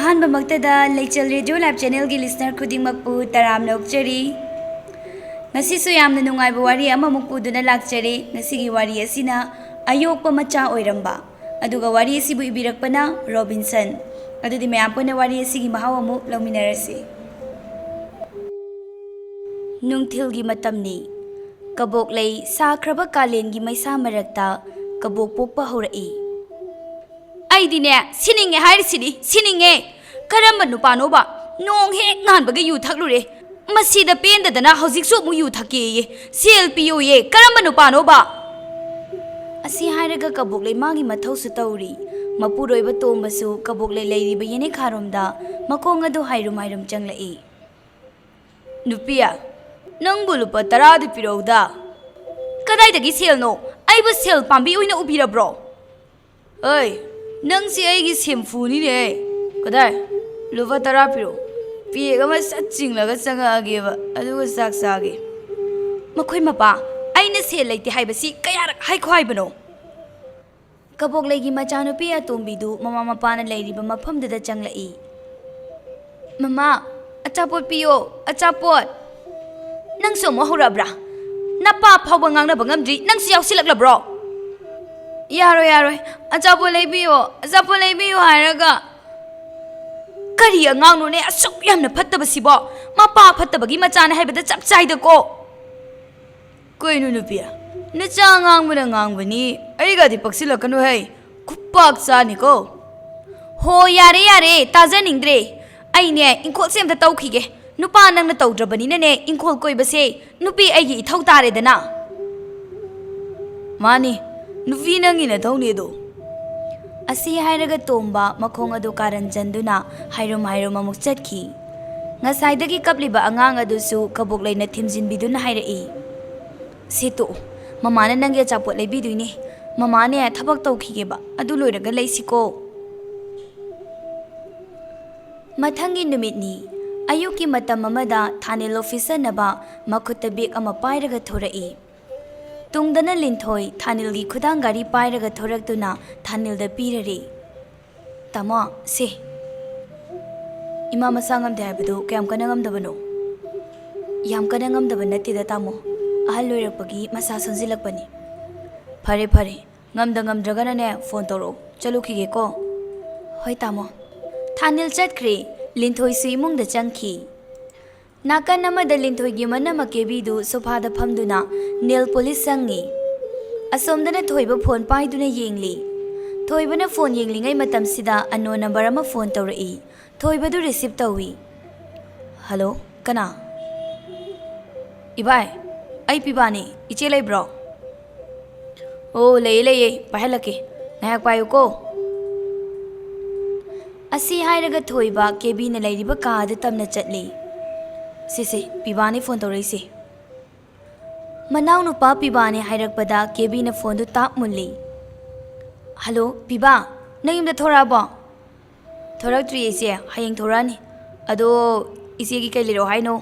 अहानबा मक्तदा Leichal Radio Live Channel gi listener khudingmakpu taramna okchari ngasi su yamna nungaiba wari ama mukpuduna lakchari ngasi gi wari asina AYOKPA macha oiramba aduga wari asibu ibirakpana Robinson adudi mayam puna wari asigi mahaw amu lawminarasi nungthil gi matamni kabok lei sakraba kalen gi maisa marakta kabok pokpa horai Aidine, sininge hairisidi, sininge. Karamba nupano ba, nong hek nan baga yu thaklure. Masida penda dana hojiksu mu yu thake ye. CLPO ye, karamba nupano ba. Asi hairaga kabok lei magi mathau su tauri. Mapuroi ba tombasu kabok lei leiri ba yene kharomda makong adu hairum hairum changlai. Nupia, nang bulupa taradu pirauda. Kadai dagi sel no, ai ba sel pambi uina ubira bro. Oi. Nang si aigi simfuni ne kadai lupa tarapiro piega ma satching laga sanga ageba aduga sak sage makhoi mapa aina se leite haibasi kayarak hai khoi bano kabok legi machanu pia tombidu mama mapana leiriba mafam da changlai mama achapot pio achapot nang so mo horabra napa phawba ngangna bangamdri nang si yausilakla bro Yaroi, achapo leibiyo hairaga. Kari angang ne asok yamna phattaba sibo. Mapa phattabagi machana haibada chap chaida ko. Koinu nupia. Nacha ngang bani. Aiga di paksilakanu hai. Kupak chani ko. Ho yare tajaningdre. Aine inkol semta tawkhige. Nupa nangna tawdrabani ne inkol koibase. Nupi aigi ithau tare dana. Mani Nufi nangina thawnedo asi hairaga tomba makhong adu karan janduna hairum amuk chatki ngasaidagi kapliba angang adusu kabok leina thimjin biduna hairai seto mamana nange chapot leibiduine mamane thabak tawkhigeba adu loiraga leisiko mathangi numitni ayuki matam amada thanil officer naba makhutta bek ama pairaga thorai Tungdana linthoi thanilgi khudang gari pairaga thoraktuna thanilda pirari tamo se imama sangam dhabadu kyam kanangam dabano yam kanangam dabana tida tamo ahal loirakpagi masa sonjilakpani phare ngamdangam dragana ne phone toro chalukhige ko hoi tamo thanil chatkhre linthoi suimung da changki Nakan amada linthoi manama kebidu sophada phamduna nail police sangi asomdana thoiba phone paiduna yengli thoibana phone yenglingai matam sida unknown number ama phone tawrai thoibadu receive tawi Hello kana Ibai ai pibani iche lai bro Oh lei pahalake nayak payu ko Asi hairaga thoiba kebi na lairiba ka da tamna chatli Sisi, pibani phone to raise. Manaw no pa pibani hairakpada kebi na phone to tap mulli. Hello, piba, nayim da thora ba? Thorak tri ise hayeng thorani. Ado ise gi kai liro haino.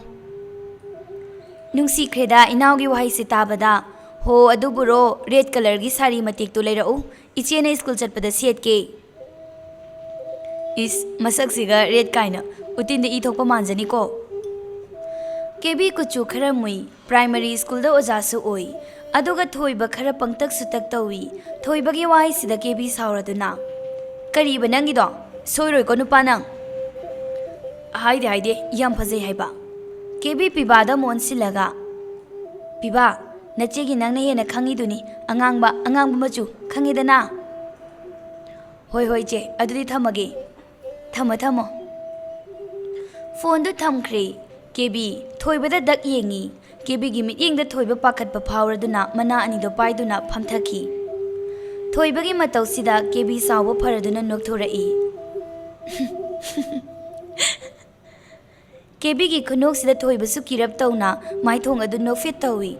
Nungsi kreda inawgi wahai se tabada. Ho adu buro red color gi sari matik to leirau. Iche na school chatpada set ke. Is masak siga red kaina. Utin de ithokpa manjani ko. Kebi kuchu khara mui primary school da oja su oi aduga thoiba khara pangtak sutak tawi thoiba gi wai sida kebi sauraduna kari banangi do soiroi ko nupa nang haide yam phajai haiba kebi piba da mon silaga piba nache gi nang na hena khangi duni angang machu khangi dana hoi che adudi thamage thamo phone du thamkhre Kebi thoibada dak yengi kebi gi mityeng da thoiba pakhat pa phawraduna mana ani do paiduna phamthaki thoibagi matau sida kebi sawo pharaduna nokthorai kebi gi khunok sida thoiba su kirap tauna maithong adu no fit tawi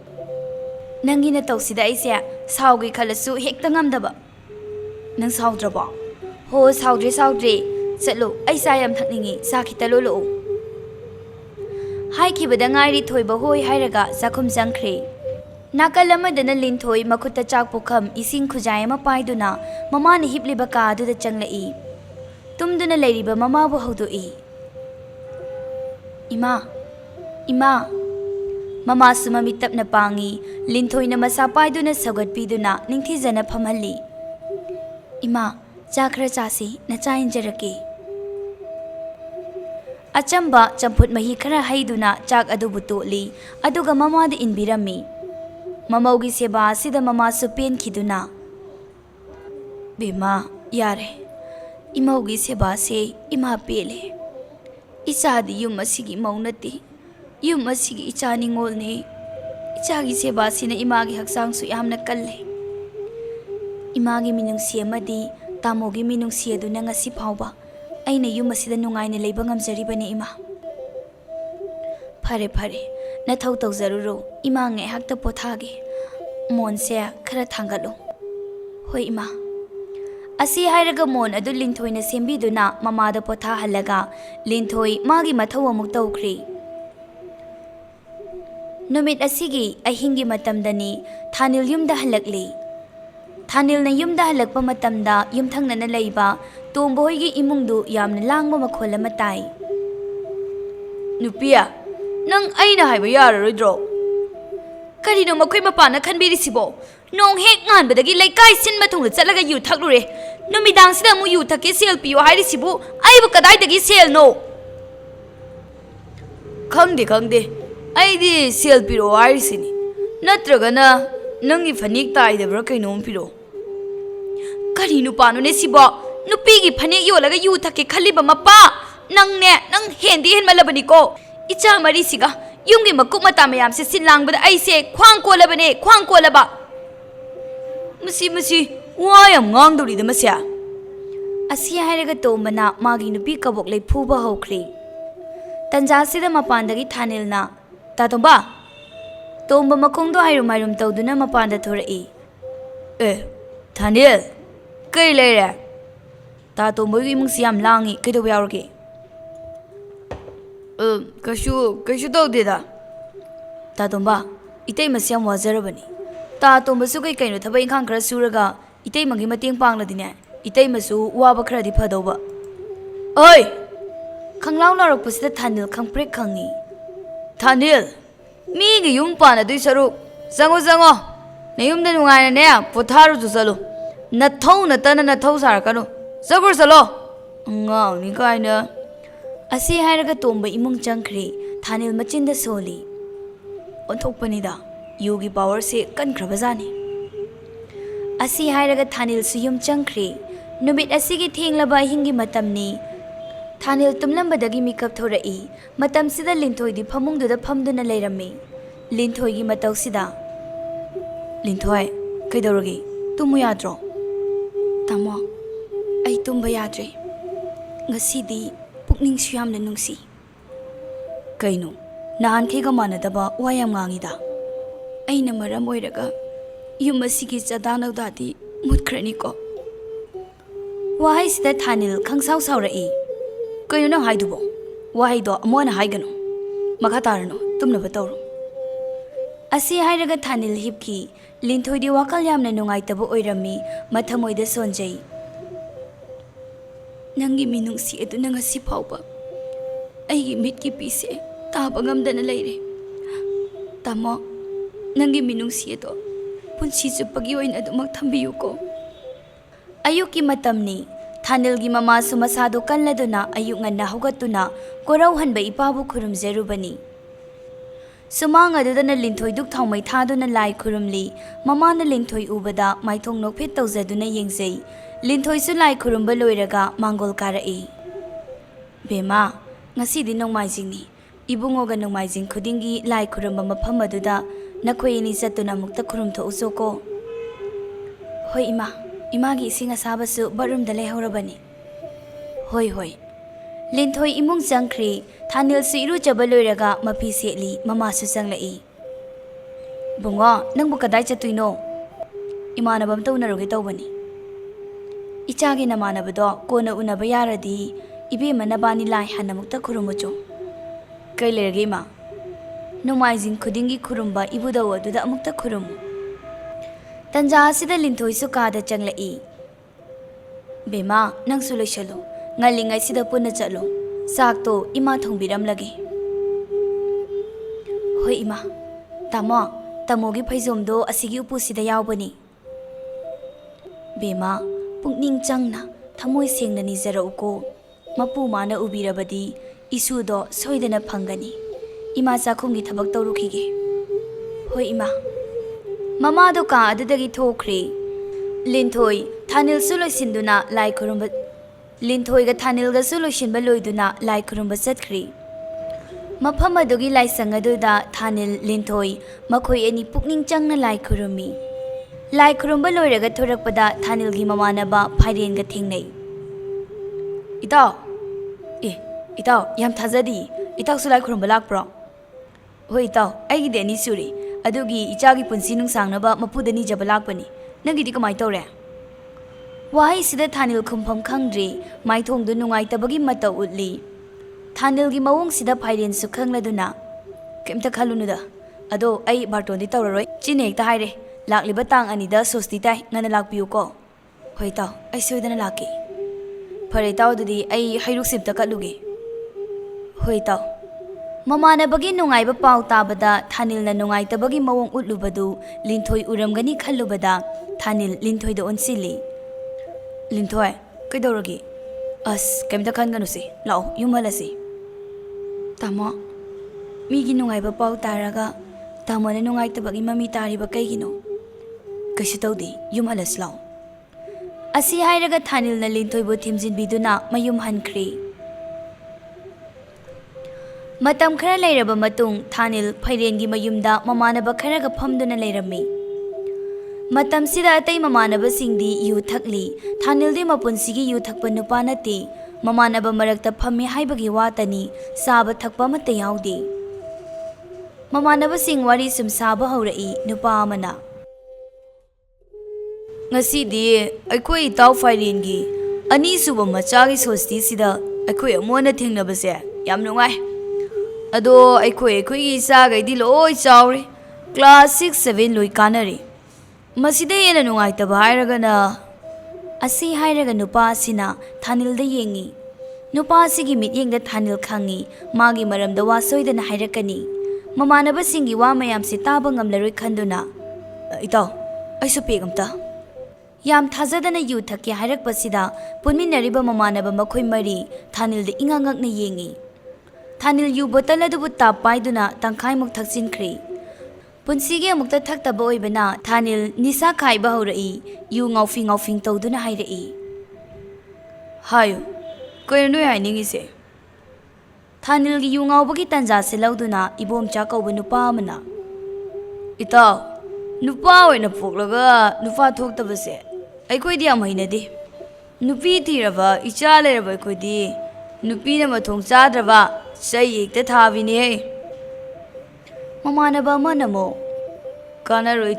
nangina tau sida aisia saugi khalasu hekta ngamdaba nang saudraba ho saudre chatlo aisa yam thakningi sakhita lolo Hai ki badangai ri thoiba hoi hairaga sakhum jangkhre Nakalamada linthoi makuta chak pukham ising khujai ma paiduna mama ni hipliba ka du da changlai tumduna leiriba mamabu haudo'i. Ima, Ima. Mama sumamit tapna pangi, Linthoi na masapaiduna sagatpiduna ningthizana phamhalli. Ima, chakra chasi na chainjarake. Achamba champut mahi khara haiduna chak adubu toli, aduga mamada inbirami. Mamaugi seba sida mama supen khiduna. Bema, yare. Imaugi seba se ima pele. Isadi yum asigi maunati. Yum asigi icha ningol ne. Ichagi seba sina imagi haksang su yamna kalle. Imagi minungsi amadi, tamogi minungsi aduna ngasi phauba. Aina yum asida nungaina leiba ngamjaribane ima. Phare phare, na thau tawjaruro, ima nge hakta pothage. Monse khara thangalo. Hoi ima. Asi hairaga mon adu Linthoi na sembiduna mamada potha halaga Linthoi magi mathau amuk tawkhri. Numit asigi ahingi matamdani Thanil yumda halakli. Thanil na yumda halakpa matamda yumthangna na leiba tomboygi imungdu yamna langba makhola matai. Nupia, nang aina haiba yararoidro. Karino makhoi mapana khanbirisibo. Nong hek nganbadagi laikai sinma thungna chatlaga yu thaklure. Numidang sida mu yu thake sel piyo hairisibu aibu kadaidagi sel no. Khangde. Aidi sel piro hairisini. Natragana nangi phanik taidabra kainom piro. Kari nupano ne sibo. Nupigi phanik yolaga yu thake khaliba mapa. Nang hendi hen malabani ko. Icha mari siga. Yumgi makuk mata mayam se sinlangbada aise khwang kolaba. Masi wayam ngangdori da masya. Asi hairaga tombana magi nupi kabok lei phuba hokri. Tanja sida mapandagi Thanil na tatomba tomba makongdo hairum tawduna mapanda thorai. Thanil kai leire tatomba gi imung siam langi kaido yaurge. Kashu tawdeda. Tatomba itei masyam wajarabani. Tatomba su kai kaino thabai khang khara suraga itei mangi mateng pangladine itei masu waba khara di phadauba. Oi khanglaw narakpasida Thanil khangprek khangi. Thanil mi gi yum pana dui saru zango ne yumda nungaina ne potharu ju salu nathau nathau sarakano zagur salo ngaw ni kaina. Asi hairaga tomba imung changkhri Thanil machinda soli. Onthokpanida yugi power se kankrabajani. Asi hairaga Thanil su yum changkhri. Numit asigi thenglaba hingi matamni Thanil tumlambadagi mikap thorai. Matam sida Linthoi di phamungduda phamduna leirami. Linthoi gi matau sida. Linthoi kaidorogi tumu yadro. Tamo ai tumba yadre. Ngasidi pukning suyamna nungsi. Kaino nahan thega manadaba wayam ngangida. Aina maram oiraga yum asigi chadanawdadi mutkrani ko. Wahai sida Thanil khangsaw sawrai. Kayo nang haidubo. Wahai do amona haigano. Makatarano tumnaba tawro. Asi hairaga Thanil hipki Linthoi di wakal yamna nungaitaba oirami mathamoida sonjai. Nangi minungsi edu ngasi phauba. Aigi mitki pise taba ngamdana leire. Tamo nangi minungsi edu punsi chupagi oina adumak thambiyu ko. Ayuki matamni Thanil gi mama su masado kanladuna ayuk nganna hogatuna korau hanba ipabu khurumjerubani. Sumang adudana Linthoi duk thaumai thaduna lai khurumli. Mama na Linthoi ubada maithong nokphet tawjaduna yengjai. Linthoi su lai khurumba loiraga mangol karai. Bema ngasidi nongmaijingni. Ibungoga nongmaijing khudingi lai khurumba mafam aduda nakhoi ni chatuna mukta khurumtho usoko. Hoi ima. Imagi ising asabasu barumda leihorabani. Hoi. Linthoi imung changkhri Thanil su iru chabaloiraga mapi setli mama su changlai. Bungo nangbu kadai chatuino. Imanabam tawnaroge tawbani. Ichagi namanabado kona unaba yaradi ibe manabani lai hanamukta khurumucho. Kai lerge ma. Nomaijing khudingi khurumba ibudaw aduda amukta khurumu. Tanja asida Linthoi su kada changlai. Bema nangsu loisalo. Ngalingay puna chalo. Sakto ima thongbiram lagi. Hoi ima. Tamogi phaizomdo asigi upusida yaubani. Bema pungning changna thamoi sengna nizara uko. Mapu mana ubirabadi isudo soidana phangani. Ima chakhumgi thabak tawrukhige. Hoi ima. Mama do ka adudagi thokre. Linthoi thanil suloisinduna lai khurumba Linthoi ga thanil ga suloisinba loiduna lai khurumba chatkri. Mafam adugi lai sangaduda thanil Linthoi makhoi ani pukning changna lai khurumi. Lai khurumba loiraga thorakpada thanil gi mamanaba phairen ga thingnei. Itaw yam thazadi itaw su lai khurumba lakpro. Hoi itaw aigi deni suri adugi ichagi punsi nungsangnaba mapudani jaba lakpani. Nangidi kamai tawre? Wahai sida thanil khumpham khangdri maithongdu nungaittabagi mata utli. Thanil gi mawong sida phairen su khangladuna kemta khalunuda ado ai bartondi tawraroi chine ekta haire lakliba tang anida sosti tai ngana lakpiu ko. Hoi taw ai soidana laki. Phare taw dudi ai hairuk simta katluge. Hoi taw mamanabagi nungaiba paw tabada thanil na nungaitabagi mawong utlubadu Linthoi uramgani khallubada thanil Linthoi da onsili. Linthoi kaidoragi as kemta khanganu se lao yumalasi. Tamo migi nungaiba paw taraga tamona nungaitabagi mami tariba kaigino kaisu tawdi yumalas lao. Asi hairaga thanil na Linthoi bu thimjin biduna mayum hankri. Matam khara leiraba matung thanil phairengi mayumda mamanaba kharaga phamduna leirami. Matam sida atai mamanaba singdi yu thakli thanildi mapunsigi yu thakpa nupa nati mamanaba marakta phammi haibagi watani saba thakpa mata yaudi. Mamanaba sing wari sum saba haurai nupa amana. Ngasidi aikoi itaw phairengi ani suba machagi sosti sida aikoi amona thingnabase yam nungai. Ado aikoi isa gaidi loi chawre class 6 7 loi kanari. Masida yena nungaitaba hairagana asi hairaga nupa sina thanilda yengi. Nupa sigi mityengda thanil khangi magi maramda wa soidana hairakani. Mamanaba singi wa mayam si taba ngamlaroi khanduna. Itaw aisu pegamta. Yam thazadana yu thakya hairakpasida punminariba mamanaba makhoi mari thanilda ingangakna yengi. Thanil yu bottle adubu tapaiduna tangkhaimuk thaksinkhri. Punsige amukta thaktaba oibana thanil nisa khaiba haurai yu ngaufi tawduna hairai. Hayo koino noi hainingise. Thanil gi yu ngaubagi tanja se lauduna ibomcha kauba nupa amana. Itaw nupa oina poklaga nupa thoktabase aikhoi yam hainade. Nupi thiraba icha leraba aikhoi nupi na mathong chadraba sai ekta thabine. Mamanaba manamo kanaroi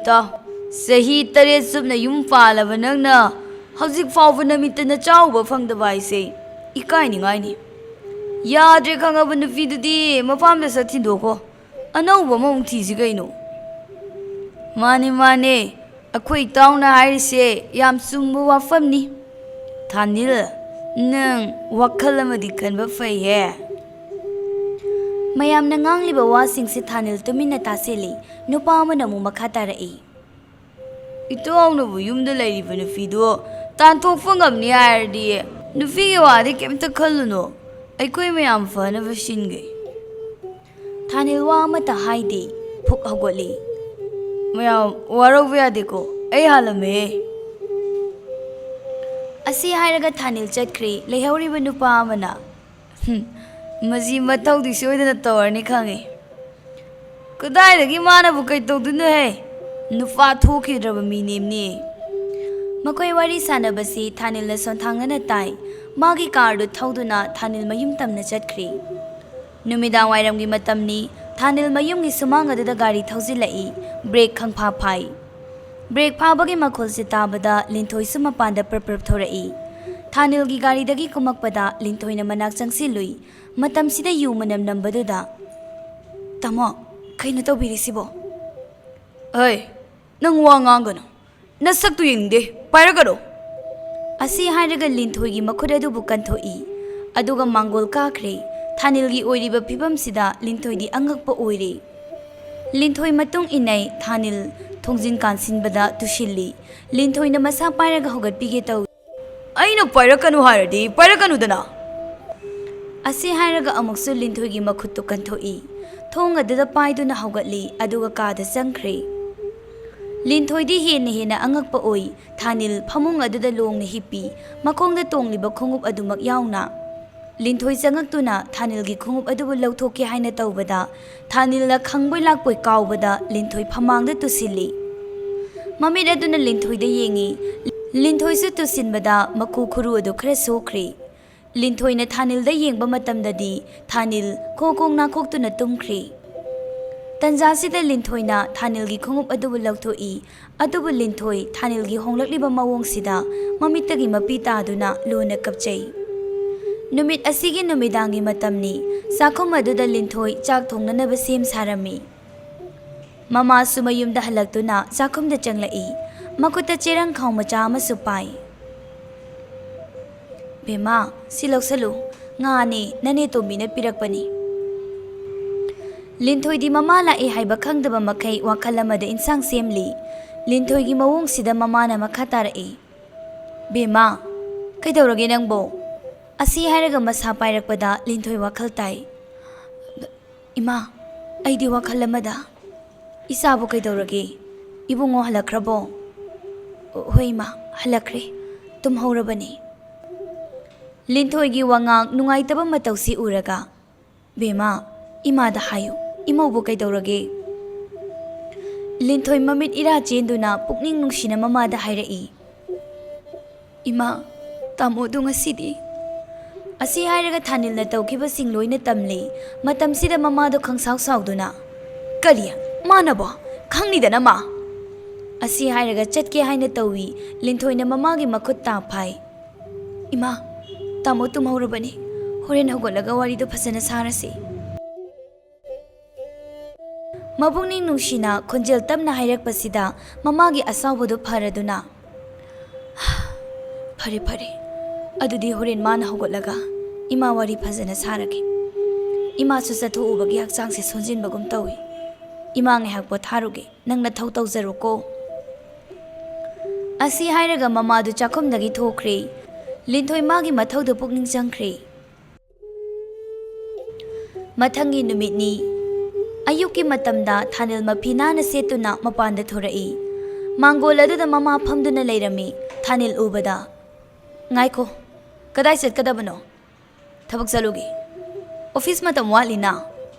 sahi tare subna yum palaba nangna hauzik fawba namitana chawba phangdaba aise ikai ningai ni. Yadre khangaba nupidudi mapamda sathindoko anauba mawong thisi kaino. Mane akhoi tawna hairise yam chungba wafamni. Thanil nang wakhal amadi khanba faiye. Mayam na ngangliba wasing si thanil tumina tasili nupa amana mu makha tarai. Ito na bu yumda lairiba nufido tanthokpa ngamni hairadi nufigi wadi kemta khalluno aikoi mayam fanaba singai. Thanil wa amata haide phuk hawgoli. Mayam warauba yadeko ai halame. Asi hairaga thanil chatkri leihoriba nupa amana. Mazi matau di soidana tawrni khangi. Kadaidagi manabu kai tawduna he nupa thokidraba minemni. Makoi wari sanabasi thanil na sonthangana tai magi kardu thauduna thanil mayum tamna chatkri. Numidang wairamgi matamni thanil mayumgi sumangadada gari thauzilai break khangpha phai. Break phabagi makhol se tabada Linthoi su mapanda perperp thorai. Thanil gi gari dagi kumakpada Linthoi na manak changsilui matam sida yu manam nambaduda. Tamo kaino tawbirisibo? Ay nang wa ngangana nasaktu yengde pairagado. ꯑꯁꯤ ꯍꯥꯏꯔꯒ ꯂꯤꯟꯊꯣꯏꯒꯤ ꯃꯈꯨꯠ ꯑꯗꯨꯕꯨ ꯀꯟꯊꯣꯛꯏ ꯑꯗꯨꯒ ꯃꯥꯡꯒꯣꯜ ꯀꯥꯈ꯭ꯔꯦ ꯊꯥꯅꯤꯜꯒꯤ ꯑꯣꯏꯔꯤꯕ ꯐꯤꯕꯝꯁꯤꯗ ꯂꯤꯟꯊꯣꯏꯗꯤ ꯑꯉꯛꯄ ꯑꯣꯏꯔꯦ ꯂꯤꯟꯊꯣꯏ ꯃꯇꯨꯡ ꯏꯟꯅꯩ ꯊꯥꯅꯤꯜ ꯊꯣꯡꯖꯤꯟ ꯀꯥꯟꯁꯤꯟꯕꯗ ꯇꯨꯁꯤꯜꯂꯤ ꯂꯤꯟꯊꯣꯏꯅ ꯃꯁꯥ ꯄꯥꯏꯔꯒ ꯍꯧꯒꯠꯄꯤꯒꯦ ꯇꯧꯏ ꯑꯩꯅ ꯄꯥꯏꯔꯛꯀꯅꯨ ꯍꯥꯏꯔꯗꯤ ꯄꯥꯏꯔꯛꯀꯅꯨꯗꯅ ꯑꯁꯤ ꯍꯥꯏꯔꯒ ꯑꯃꯨꯛꯁꯨ ꯂꯤꯟꯊꯣꯏꯒꯤ ꯃꯈꯨꯠꯇꯨ ꯀꯟꯊꯣꯛꯏ ꯊꯣꯡ ꯑꯗꯨꯗ ꯄꯥꯏꯗꯨꯅ ꯍꯧꯒꯠꯂꯤ ꯑꯗꯨꯒ ꯀꯥꯗ ꯆꯪꯈ꯭ꯔꯦ ꯂꯤꯟꯊꯣꯏꯗꯤ ꯍꯦꯟꯅ ꯑꯉꯛꯄ ꯑꯣꯏ ꯊꯥꯅꯤꯜ ꯐꯃꯨꯡ ꯑꯗꯨꯗ ꯂꯣꯡꯅ ꯍꯤꯞꯄꯤ ꯃꯈꯣꯡꯗ ꯇꯣꯡꯂꯤꯕ ꯈꯣꯡꯎꯞ ꯑꯗꯨꯃꯛ ꯌꯥꯎꯅ ꯂꯤꯟꯊꯣꯏ ꯆꯪꯉꯛꯇꯨꯅ ꯊꯥꯅꯤꯜꯒꯤ ꯈꯣꯡꯎꯞ ꯑꯗꯨꯕꯨ ꯂꯧꯊꯣꯛꯀꯦ ꯍꯥꯏꯅ ꯇꯧꯕꯗ ꯊꯥꯅꯤꯜꯅ ꯈꯪꯕꯣꯏ ꯂꯥꯛꯄꯣꯏ ꯀꯥꯎꯕꯗ ꯂꯤꯟꯊꯣꯏ ꯐꯃꯥꯡꯗ ꯇꯨꯁꯤꯜꯂꯤ ꯃꯃꯤꯠ ꯑꯗꯨꯅ ꯂꯤꯟꯊꯣꯏꯗ ꯌꯦꯡꯉꯤ ꯂꯤꯟꯊꯣꯏꯁꯨ ꯇꯨꯁꯤꯟꯕꯗ ꯃꯀꯨ ꯈꯨꯔꯨ ꯑꯗꯨ ꯈꯔ ꯁꯣꯛꯈ꯭ꯔꯦ ꯂꯤꯟꯊꯣꯏꯅ ꯊꯥꯅꯤꯜꯗ ꯌꯦꯡꯕ ꯃꯇꯝꯗꯗꯤ ꯊꯥꯅꯤꯜ ꯈꯣꯡ ꯅꯥꯈꯣꯛꯇꯨꯅ ꯇꯨꯝꯈ꯭ꯔꯦ ꯇꯟꯖꯥꯁꯤꯗ ꯂꯤꯟꯊꯣꯏꯅ ꯊꯥꯅꯤꯜꯒꯤ ꯈꯣꯡꯎꯞ ꯑꯗꯨꯕꯨ ꯂꯧꯊꯣꯛꯏ ꯑꯗꯨꯕꯨ ꯂꯤꯟꯊꯣꯏ ꯊꯥꯅꯤꯜꯒꯤ ꯍꯣꯡꯂꯛꯂꯤꯕ ꯃꯑꯣꯡꯁꯤꯗ ꯃꯃꯤꯠꯇꯒꯤ ꯃꯄꯤ ꯇꯥꯗꯨꯅ ꯂꯨꯅ ꯀꯞꯆꯩ ꯅꯨꯃꯤꯠ ꯑꯁꯤꯒꯤ ꯅꯨꯃꯤꯗꯥꯡꯒꯤ ꯃꯇꯝꯅꯤ ꯆꯥꯛꯈꯨꯝ ꯑꯗꯨꯗ ꯂꯤꯟꯊꯣꯏ ꯆꯥꯛ ꯊꯣꯡꯅꯅꯕ ꯁꯦꯝ ꯁꯥꯔꯝꯃꯤ ꯃꯃꯥꯁꯨ ꯃꯌꯨꯝꯗ ꯍꯜꯂꯛꯇꯨꯅ ꯆꯥꯛꯈꯨꯝꯗ ꯆꯪꯂꯛꯏ ꯃꯈꯨꯠꯇ ꯆꯦꯔꯪ ꯈꯥꯎ ꯃꯆꯥ ꯑꯃꯁꯨ ꯄꯥꯏ ꯕꯦꯃꯥ ꯁꯤ ꯂꯧꯁꯜꯂꯨ ꯉꯥꯅꯤ ꯅꯅꯦ ꯇꯣꯝꯕꯤꯅ ꯄꯤꯔꯛꯄꯅꯤ ꯂꯤꯟꯊꯣꯏꯗꯤ ꯃꯃꯥ ꯂꯥꯛꯑꯦ ꯍꯥꯏꯕ ꯈꯪꯗꯕ ꯃꯈꯩ ꯋꯥꯈꯜ ꯑꯃꯗ ꯏꯟꯁꯥꯡ ꯁꯦꯝꯂꯤ ꯂꯤꯟꯊꯣꯏꯒꯤ ꯃꯑꯣꯡꯁꯤꯗ ꯃꯃꯥꯅ ꯃꯈꯥ ꯇꯥꯔꯛꯏ ꯕꯦꯃꯥ ꯀꯩꯗꯧꯔꯒꯦ ꯅꯪꯕꯣ ꯑꯁꯤ ꯍꯥꯏꯔꯒ ꯃꯁꯥ ꯄꯥꯏꯔꯛꯄꯗ ꯂꯤꯟꯊꯣꯏ ꯋꯥꯈꯜ ꯇꯥꯏ ꯏꯃꯥ ꯑꯩꯗꯤ ꯋꯥꯈꯜ ꯑꯃꯗ ꯏꯆꯥꯕꯨ ꯀꯩꯗꯧꯔꯒꯦ ꯏꯕꯨꯡꯉꯣ ꯍꯜꯂꯛꯈ꯭ꯔꯕꯣ ꯍꯣꯏ ꯏꯃꯥ ꯍꯜꯂꯛꯈ꯭ꯔꯦ ꯇꯨꯝꯍꯧꯔꯕꯅꯤ ꯂꯤꯟꯊꯣꯏꯒꯤ ꯋꯥꯉꯥꯡ ꯅꯨꯡꯉꯥꯏꯇꯕ ꯃꯇꯧꯁꯤ ꯎꯔꯒ ꯕꯦꯃꯥ ꯏꯃꯥꯗ ꯍꯥꯏꯌꯨ ꯏꯃꯧꯕꯨ ꯀꯩꯗꯧꯔꯒꯦ ꯂꯤꯟꯊꯣꯏ ꯃꯃꯤꯠ ꯏꯔꯥ ꯆꯦꯟꯗꯨꯅ ꯄꯨꯛꯅꯤꯡ ꯅꯨꯡꯁꯤꯅ ꯃꯃꯥꯗ ꯍꯥꯏꯔꯛꯏ ꯏꯃꯥ ꯇꯥꯃꯣꯗꯨ ꯉꯁꯤꯗꯤ ꯑꯁꯤ ꯍꯥꯏꯔꯒ ꯊꯥꯅꯤꯜꯅ ꯇꯧꯈꯤꯕꯁꯤꯡ ꯂꯣꯏꯅ ꯇꯝꯂꯤ ꯃꯇꯝꯁꯤꯗ ꯃꯃꯥꯗꯣ ꯈꯪꯁꯥꯎ ꯁꯥꯎꯗꯨꯅ ꯀꯔꯤ ꯃꯥꯅꯕꯣ ꯈꯪꯅꯤꯗꯅ ꯃꯥ ꯑꯁꯤ ꯍꯥꯏꯔꯒ ꯆꯠꯀꯦ ꯍꯥꯏꯅ ꯇꯧꯏ ꯂꯤꯟꯊꯣꯏꯅ ꯃꯃꯥꯒꯤ ꯃꯈꯨꯠ ꯐꯥꯏ ꯏꯃꯥ ꯇꯥꯃꯣ ꯇꯨꯝꯍꯧꯔꯕꯅꯤ ꯍꯣꯔꯦꯟ ꯍꯧꯒꯠꯂꯒ ꯋꯥꯔꯤꯗꯣ ꯐꯖꯅ ꯁꯥꯔꯁꯤ ꯃꯕꯨꯛꯅꯤꯡ ꯅꯨꯡꯁꯤꯅ ꯈꯣꯟꯖꯦꯜ ꯇꯞꯅ ꯍꯥꯏꯔꯛꯄꯁꯤꯗ ꯃꯃꯥꯒꯤ ꯑꯁꯥꯎꯕꯗꯨ ꯐꯔꯗꯨꯅ ꯐꯔꯦ ꯑꯗꯨꯗꯤ ꯍꯣꯔꯦꯟ ꯃꯥꯅ ꯍꯧꯒꯠꯂꯒ ꯏꯃꯥ ꯋꯥꯔꯤ ꯐꯖꯅ ꯁꯥꯔꯒꯦ ꯏꯃꯥꯁꯨ ꯆꯠꯊꯣꯛꯎꯕꯒꯤ ꯍꯛꯆꯥꯡꯁꯦ ꯁꯣꯟꯖꯤꯟꯕꯒꯨꯝ ꯇꯧꯏ ꯏꯃꯥ ꯉꯥꯏꯍꯥꯛ ꯄꯣꯊꯥꯔꯨꯒꯦ ꯅꯪꯅ ꯊꯧ ꯇꯧꯖꯔꯣꯀꯣ ꯑꯁꯤ ꯍꯥꯏꯔꯒ ꯃꯃꯥꯗꯨ ꯆꯥꯛꯈꯨꯝꯗꯒꯤ ꯊꯣꯛꯈ꯭ꯔꯦ ꯂꯤꯟꯊꯣꯏ ꯃꯥꯒꯤ ꯃꯊꯧꯗ ꯄꯨꯛꯅꯤꯡ ꯆꯪꯈ꯭ꯔꯦ ꯃꯊꯪꯒꯤ ꯅꯨꯃꯤꯠꯅꯤ ꯑꯌꯨꯛꯀꯤ ꯃꯇꯝꯗ ꯊꯥꯅꯤꯜ ꯃꯐꯤ ꯅꯥꯟꯅ ꯁꯦꯠꯇꯨꯅ ꯃꯄꯥꯟꯗ ꯊꯣꯔꯛꯏ ꯃꯥꯡꯒꯣꯜ ꯑꯗꯨꯗ ꯃꯃꯥ ꯐꯝꯗꯨꯅ ꯂꯩꯔꯝꯃꯤ ꯊꯥꯅꯤꯜ ꯎꯕꯗ ꯉꯥꯏꯈꯣ ꯀꯗꯥꯏ ꯆꯠꯀꯗꯕꯅꯣ ꯊꯕꯛ ꯆꯠꯂꯨꯒꯦ ꯑꯣꯐꯤꯁ ꯃꯇꯝ ꯋꯥꯠꯂꯤꯅ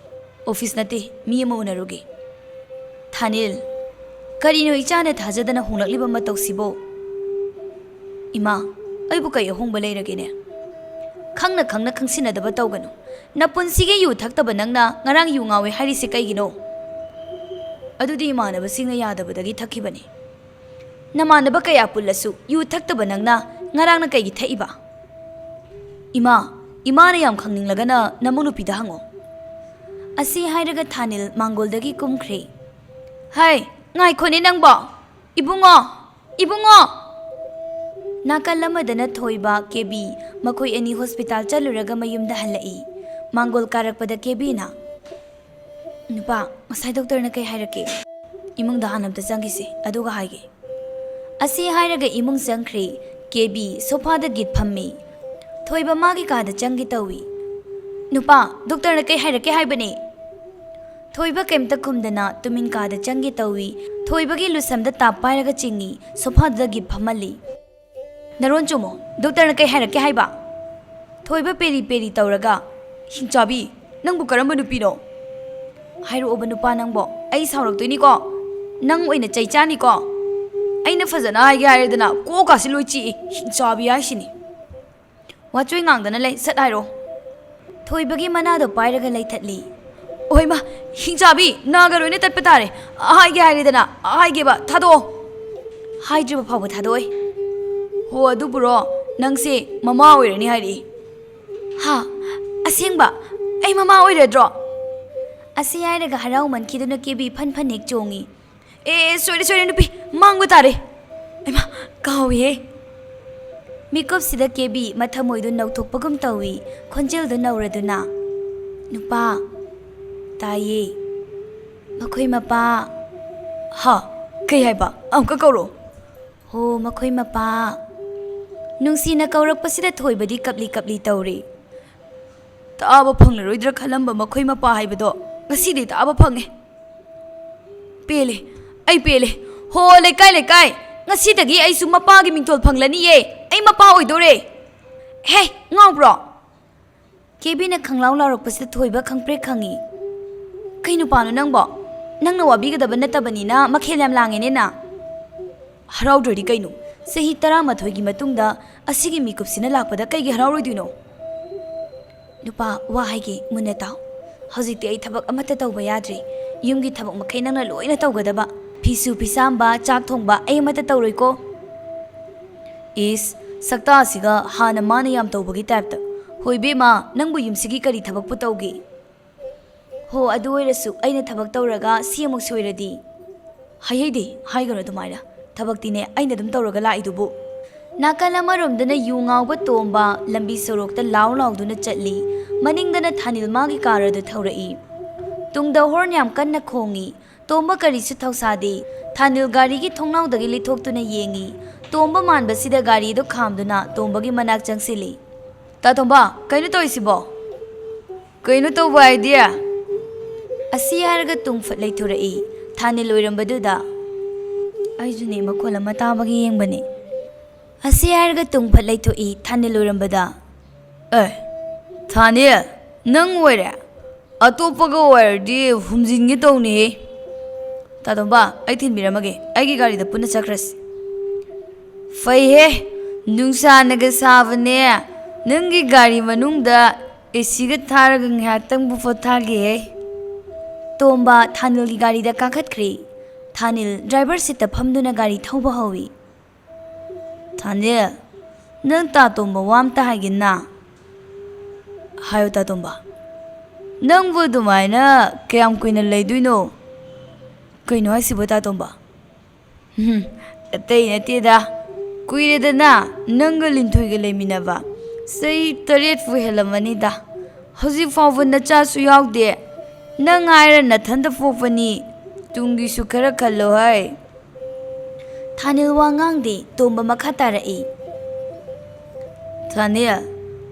ꯑꯣꯐꯤꯁ ꯅꯠꯇꯦ ꯃꯤ ꯑꯃ ꯎꯅꯔꯨꯒꯦ ꯊꯥꯅꯤꯜ ꯀꯔꯤꯅꯣ ꯏꯆꯥꯅ ꯊꯥꯖꯗꯅ ꯍꯣꯡꯂꯛꯂꯤꯕ ꯃꯇꯧꯁꯤꯕꯣ ꯏꯃꯥ ꯑꯩꯕꯨ ꯀꯩ ꯑꯍꯣꯡꯕ ꯂꯩꯔꯒꯦꯅꯦ ꯈꯪꯅ ꯈꯪꯁꯤꯟꯅꯗꯕ ꯇꯧꯒꯅꯨ ꯅꯄꯨꯟꯁꯤꯒꯤ ꯌꯨ ꯊꯛꯇꯕ ꯅꯪꯅ ꯉꯔꯥꯡ ꯌꯨ ꯉꯥꯎꯋꯦ ꯍꯥꯏꯔꯤꯁꯦ ꯀꯩꯒꯤꯅꯣ ꯑꯗꯨꯗꯤ ꯏꯃꯥꯟꯅꯕꯁꯤꯡꯅ ꯌꯥꯗꯕꯗꯒꯤ ꯊꯛꯈꯤꯕꯅꯤ ꯅꯃꯥꯟꯅꯕ ꯀꯌꯥ ꯄꯨꯜꯂꯁꯨ ꯌꯨ ꯊꯛꯇꯕ ꯅꯪꯅ ꯉꯔꯥꯡꯅ ꯀꯩꯒꯤ ꯊꯛꯏꯕ ꯏꯃꯥꯅ ꯌꯥꯝ ꯈꯪꯅꯤꯡꯂꯒꯅ ꯅꯃꯧ ꯅꯨꯄꯤꯗ ꯍꯪꯉꯣ ꯑꯁꯤ ꯍꯥꯏꯔꯒ ꯊꯥꯅꯤꯜ ꯃꯥꯡꯒꯣꯜꯗꯒꯤ ꯀꯨꯝꯈ꯭ꯔꯦ ꯍꯥꯏ ꯉꯥꯏꯈꯣꯅꯦ ꯅꯪꯕꯣ ꯏꯕꯨꯡꯉꯣ ꯅꯥꯀꯜ ꯑꯃꯗꯅ ꯊꯣꯏꯕ ꯀꯦꯕꯤ ꯃꯈꯣꯏ ꯑꯅꯤ ꯍꯣꯁꯄꯤꯇꯥꯜ ꯆꯠꯂꯨꯔꯒ ꯃꯌꯨꯝꯗ ꯍꯜꯂꯛꯏ ꯃꯥꯡꯒꯣꯜ ꯀꯥꯔꯛꯄꯗ ꯀꯦꯕꯤꯅ ꯅꯨꯄꯥ ꯉꯁꯥꯏ ꯗꯣꯛꯇꯔꯅ ꯀꯩ ꯍꯥꯏꯔꯛꯀꯦ ꯏꯃꯨꯡꯗ ꯍꯥꯟꯅ ꯑꯝꯇ ꯆꯪꯈꯤꯁꯤ ꯑꯗꯨꯒ ꯍꯥꯏꯒꯦ ꯑꯁꯤ ꯍꯥꯏꯔꯒ ꯏꯃꯨꯡ ꯆꯪꯈ꯭ꯔꯦ ꯀꯦꯕꯤ ꯁꯣꯐꯥꯗ ꯒꯤꯠ ꯐꯝꯃꯤ ꯊꯣꯏꯕ ꯃꯥꯒꯤ ꯀꯥꯗ ꯆꯪꯒꯦ ꯇꯧꯏ ꯅꯨꯄꯥ ꯗꯣꯛꯇꯔꯅ ꯀꯩ ꯍꯥꯏꯔꯛꯀꯦ ꯍꯥꯏꯕꯅꯦ ꯊꯣꯏꯕ ꯀꯩꯝꯇ ꯈꯨꯝꯗꯅ ꯇꯨꯃꯤꯟ ꯀꯥꯗ ꯆꯪꯒꯦ ꯇꯧꯏ ꯊꯣꯏꯕꯒꯤ ꯂꯨꯁꯝꯗ ꯇꯥꯞ ꯄꯥꯏꯔꯒ ꯆꯤꯡꯏ ꯁꯣꯐꯥꯗꯨꯗ ꯒꯤꯠ ꯐꯝꯍꯜꯂꯤ ꯅꯔꯣꯟ ꯆꯨꯝꯃꯣ ꯗꯣꯛꯇꯔꯅ ꯀꯩ ꯍꯥꯏꯔꯛꯀꯦ ꯍꯥꯏꯕ ꯊꯣꯏꯕ ꯄꯦꯔꯤ ꯇꯧꯔꯒ ꯍꯤꯡꯆꯥꯕꯤ ꯅꯪꯕꯨ ꯀꯔꯝꯕ ꯅꯨꯄꯤꯅꯣ ꯍꯥꯏꯔꯛꯑꯣꯕ ꯅꯨꯄꯥ ꯅꯪꯕꯣ ꯑꯩ ꯁꯥꯎꯔꯛꯇꯣꯏꯅꯤꯀꯣ ꯅꯪ ꯑꯣꯏꯅ ꯆꯩ ꯆꯥꯅꯤꯀꯣ ꯑꯩꯅ ꯐꯖꯅ ꯍꯥꯏꯒꯦ ꯍꯥꯏꯔꯦꯗꯅ ꯀꯣꯛꯀꯥꯁꯤ ꯂꯣꯏ ꯆꯤꯛꯏ ꯍꯤꯡꯆꯥꯕꯤ ꯍꯥꯏꯁꯤꯅꯤ ꯋꯥꯆꯣꯏ ꯉꯥꯡꯗꯅ ꯂꯩ ꯁꯠ ꯍꯥꯏꯔꯣ ꯊꯣꯏꯕꯒꯤ ꯃꯅꯥꯗꯣ ꯄꯥꯏꯔꯒ ꯂꯩꯊꯠꯂꯤ ꯑꯣꯏꯃ ꯍꯤꯡꯆꯥꯕꯤ ꯅꯥꯒ ꯂꯣꯏꯅ ꯇꯠꯄ ꯇꯥꯔꯦ ꯍꯥꯏꯒꯦ ꯍꯥꯏꯔꯦꯗꯅ ꯍꯥꯏꯒꯦꯕ ꯊꯥꯗꯣꯛꯑꯣ ꯍꯥꯏꯗ꯭ꯔꯤꯕ ꯐꯥꯎꯕ ꯊꯥꯗꯣꯛꯑꯣꯏ ꯍꯣ ꯑꯗꯨꯕꯨꯔꯣ ꯅꯪꯁꯦ ꯃꯃꯥ ꯑꯣꯏꯔꯅꯤ ꯍꯥꯏꯔꯛꯏ ꯍꯥ ꯑꯁꯦꯡꯕ ꯑꯩ ꯃꯃꯥ ꯑꯣꯏꯔꯗ꯭ꯔꯣ ꯑꯁꯤ ꯍꯥꯏꯔꯒ ꯍꯔꯥꯎꯃꯟꯈꯤꯗꯨꯅ ꯀꯦꯕꯤ ꯐꯟ ꯍꯦꯛ ꯆꯣꯡꯉꯤ ꯁꯣꯏꯔꯦ ꯅꯨꯄꯤ ꯃꯥꯡꯕ ꯇꯥꯔꯦ ꯀꯥꯎꯏꯍꯦ ꯃꯤꯀꯨꯞꯁꯤꯗ ꯀꯦꯕꯤ ꯃꯊꯃꯣꯏꯗꯨ ꯅꯧꯊꯣꯛꯄꯒꯨꯝ ꯇꯧꯏ ꯈꯣꯟꯖꯦꯜꯗꯨ ꯅꯧꯔꯗꯨꯅ ꯅꯨꯄꯥ ꯇꯥꯏꯌꯦ ꯃꯈꯣꯏ ꯃꯄꯥ ꯍꯥ ꯀꯩ ꯍꯥꯏꯕ ꯑꯃꯨꯛꯀ ꯀꯧꯔꯣ ꯍꯣ ꯃꯈꯣꯏ ꯃꯄꯥ ꯅꯨꯡꯁꯤꯅ ꯀꯧꯔꯛꯄꯁꯤꯗ ꯊꯣꯏꯕꯗꯤ ꯀꯞꯂꯤ ꯀꯞꯂꯤ ꯇꯧꯔꯤ ꯇꯥꯕ ꯐꯪꯂꯔꯣꯏꯗ꯭ꯔꯥ ꯈꯜꯂꯝꯕ ꯃꯈꯣꯏ ꯃꯄꯥ ꯍꯥꯏꯕꯗꯣ ꯉꯁꯤꯗꯤ ꯇꯥꯕ ꯐꯪꯉꯦ ꯄꯦꯜꯂꯦ ꯑꯩ ꯄꯦꯜꯂꯦ ꯍꯣ ꯂꯩꯀꯥꯏ ꯂꯩꯀꯥꯏ ꯉꯁꯤꯗꯒꯤ ꯑꯩꯁꯨ ꯃꯄꯥꯒꯤ ꯃꯤꯡꯊꯣꯜ ꯐꯪꯂꯅꯤꯌꯦ ꯑꯩ ꯃꯄꯥ ꯑꯣꯏꯗꯣꯔꯦ ꯍꯦ ꯉꯥꯎꯕ꯭ꯔꯣ ꯀꯦꯕꯤꯅ ꯈꯪꯂꯥꯎ ꯂꯥꯎꯔꯛꯄꯁꯤꯗ ꯊꯣꯏꯕ ꯈꯪꯄ꯭ꯔꯦꯛ ꯈꯪꯉꯤ ꯀꯩ ꯅꯨꯄꯥꯅꯣ ꯅꯪꯕꯣ ꯅꯪꯅ ꯋꯥꯕꯤꯒꯗꯕ ꯅꯠꯇꯕꯅꯤꯅ ꯃꯈꯦꯜ ꯌꯥꯝ ꯂꯥꯡꯉꯦꯅꯦꯅ ꯍꯔꯥꯎꯗ꯭ꯔꯗꯤ ꯀꯩꯅꯣ ꯆꯍꯤ 11ꯒꯤ ꯃꯇꯨꯡꯗ ꯑꯁꯤꯒꯤ ꯃꯤꯀꯨꯞꯁꯤꯅ ꯂꯥꯛꯄꯗ ꯀꯩꯒꯤ ꯍꯔꯥꯎꯔꯣꯏꯗꯣꯏꯅꯣ नुपा वाहाइगे मुन्ना ताओ हौजिकते आई थबक अमत्ता तौबा याद्रे युमगी थबक मखै नंगना लोइना तौगदबा फिसु फिसामबा चाक थोंगबा आई अमत्ता तौरोइको इस सक्ता असिगा हाना माना याम तौबगी टाइपता होइबेमा नंगबु युमसिगी करी थबक पु तौगे हो अदु ओइरसु आइना थबक तौरगा सियमुक सोइरदी हाइदे हाइगनो दुमाइना थबकतिने आइना दुम तौरगा लाइदुबु नाकल अमरोमदना यु ngaउबा तोंबा लंबी सोरोकता लाउ लाउदुना चटली मनिंगदना थानिल मागी कारदु थौरई तुंगदा होर्न याम कन्ना खोंगी तोंबा करिसु थौसादे थानिल गारीगी थोंनाउदगी लिथोक्तुना येंगी तोंबा मानबसिदा गारीदो खामदुना तोंबगी मनाक चंगसिली ता तोंबा कइनो तोइसिबो कइनो तौबा आइडिया असि हारगा तुंगफत लैथुरई थानिल लोइरंबदुदा आइजुने मखोल अमा ताबगी येंबने असे हारगा तुंगफत लैथोई थानिल लोइरंबदा थानिल नंग ओइरे अतोपगा ओइरदि हुमजिनगे तौनी तादोंबा आई थिनबिरमगे आइगी गारीदा पुन्ना चक्रस फैहे नुंसानगा साबने नंगी गारी मनुंगदा एसीगा थारगा nghaktangbu पोथागे तोंबा थानिलगी गारीदा काखतख्रे थानिल ड्राइवर सीट फमदुना गारी थौबा हौई थानिल नंग तातोंबा वामता हाइगिना हायो तातोंबा नंगबु दुमाइना कयाम कुइना लैदुइनो कइनो हाइसिबो तातोंबा अतै नतेदा कुइरेदना नंगा लिंथोइगा लेमिनाबा सही 8 फु हेलमनिदा हौजिक फावबा नचासु यावदे नंग आइरा नथंदा पोपनी तुंगीसु खरा खल्लो हाय थानिल वांगांगदे तोंबा मखा तारई थानिल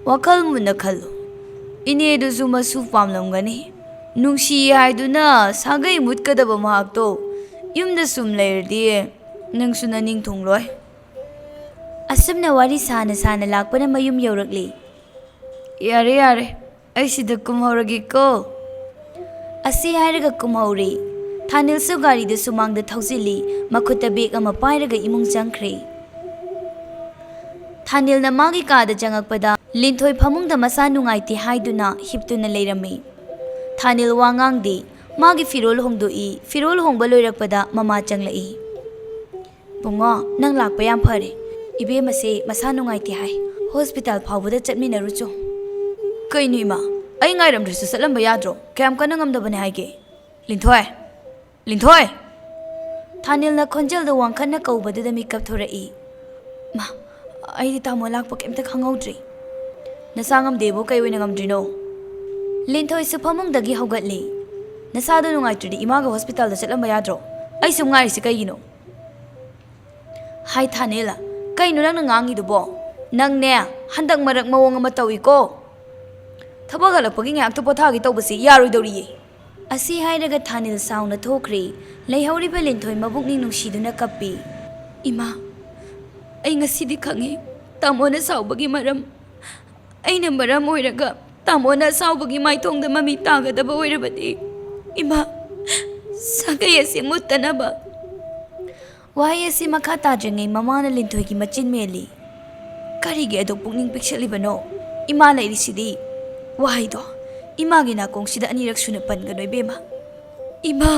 वखल मुन्ना खल्लो इनेदुसु मसु पामलमगनी नुंसी हाइदुना सागै मुतकदबा महाक्तो युमदा सुम लैरदि नंगसु ननिंग थोंगलोय असमना वारी साना साना लाकपना मयुम यौरकली यारे यारे ऐसिदा कुमहौरगिको असे हाइरगा कुमहौरे थानिलसु गारीदा सुमांगदा थौजिली मखुता बेग अमा पाइरगा इमुंग चंख्रे थानिलना मागी कादा चंगकपदा लिंथोय फमुंगदा मसा नुंगाइते हाइदुना हिपतुना लेरमी थानिल वांगांगदे मागी फिरोल होंगदोई फिरोल होंगबा लोइरकपदा ममा चंगलई बुंगो नंग लाकपा याम फरे इबेमसे मसा नुंगाइते हाइ हॉस्पिटल फावबदा चटमिनरुचो कइनु इमा आई ngairमद्रसु चलंबा याद्रो कयाम कना ngamdabane haige लिंथोय लिंथोय थानिलना खोंजलदा वांखना कौबदुदा मिकअप थोरई मा आई तामो लाकपा केमता खंगौद्री नसांगम देबो कई ओइना ngamdrino लिंथोय सुफमुंगदगी हौगतली नसादो नुंगाइत्रदि इमागा हॉस्पिटल दा चलंबा याद्रो आई सुम ngairisi कइगिनो हाय थानिला कइनो नंग ngangidubo नंगने हंदक मरक मवोंग अमा तौइको थबक हलपगी ngak पोथागी तौबसी यारोइदौरिये असी हाइरगा थानिल साउना थोख्रे लैहौरिबा लिंथोय मबुकनी नुंसीदुना कप्पी इमा आई ngasiदी खंगे तामोना साउबगी मरम आइना मरम ओइरगा तामोना साउबगी माइथोंगदा ममी तागदबा ओइरबदी इमा सागै असी मुत्तनबा वाई असी मखा ताद्रिङै ममाना लिंथोयगी मचिन मेली करिगे अदो पुकनिंग पिक्सलिबनो इमा लैरिसिदी वाइदो इमागी नाकोंगसिदा अनिरक सुना पनगनो बेमा इमा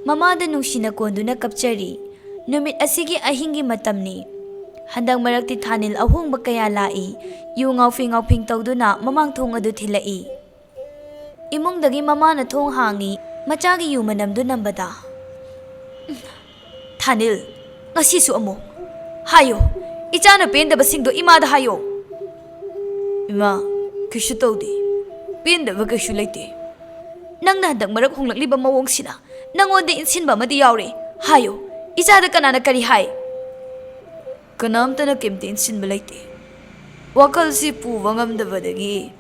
ममादा नुंसिना कोंदुना कपचरी नुमित असिगी अहिंगी मतमनी हंदक मरक्ति थानिल अहोंगबा कया लाई यु ngauफिंग तौदुना ममांग थोंग अदु थिलई इमुंगदगी ममाना थोंग हांगी मचागी यु मनमदु नंबदा थानिल ngasiसु अमो हायो Ichana pendabasingdo imada hayo. Ima, kishu tawdi. Pendaba kishu laite. Nangna handak marak honglakliba mawongsina. Nangonde insinba amadi yaure. Hayo, ichada kanana kari hai. Kanamtana kemte insinba laite. Wakal si puwa ngamdabadagi.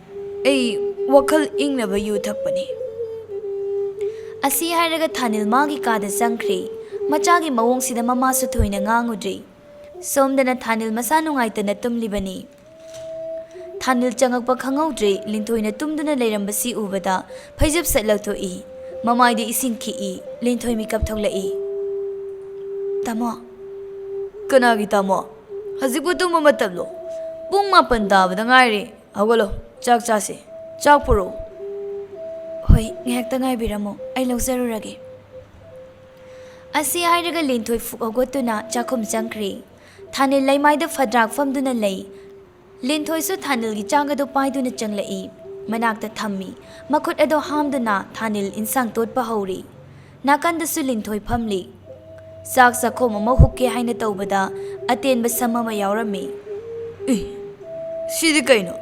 Ay wakal ingnaba yu thakpani. Asi hairaga Thanil magi kada sangkri. Machagi mawongsida mamasu thoina ngangudri. Somdana Thanil masa nungaitana tumlibani. Thanil changakpa khangawdri linthoina tumduna leirambasi ubada phaijab satlauthoi. Mamaide ising khii linthoi mikap tholai. Tamo. Kanagi tamo. Hazikbu tuma matablo. Pung mapan dabada ngairi. Hawalo. Chak chase. Chak puro. Hoi, ngayakta ngay biramo. Ay lawzarurage. Asi hairaga linthoi fukagotuna chakum changkri. Thanil laimaida fadrak famduna lay. Linthoi su Thanil gi changado paiduna changlai. Manakta thammi. Makut ado hamduna Thanil insang totpa hauri. Nakanda su linthoi phamli. Sak sakom ama hukke haina tawbada atenba samama yaurami. Sidi kaino?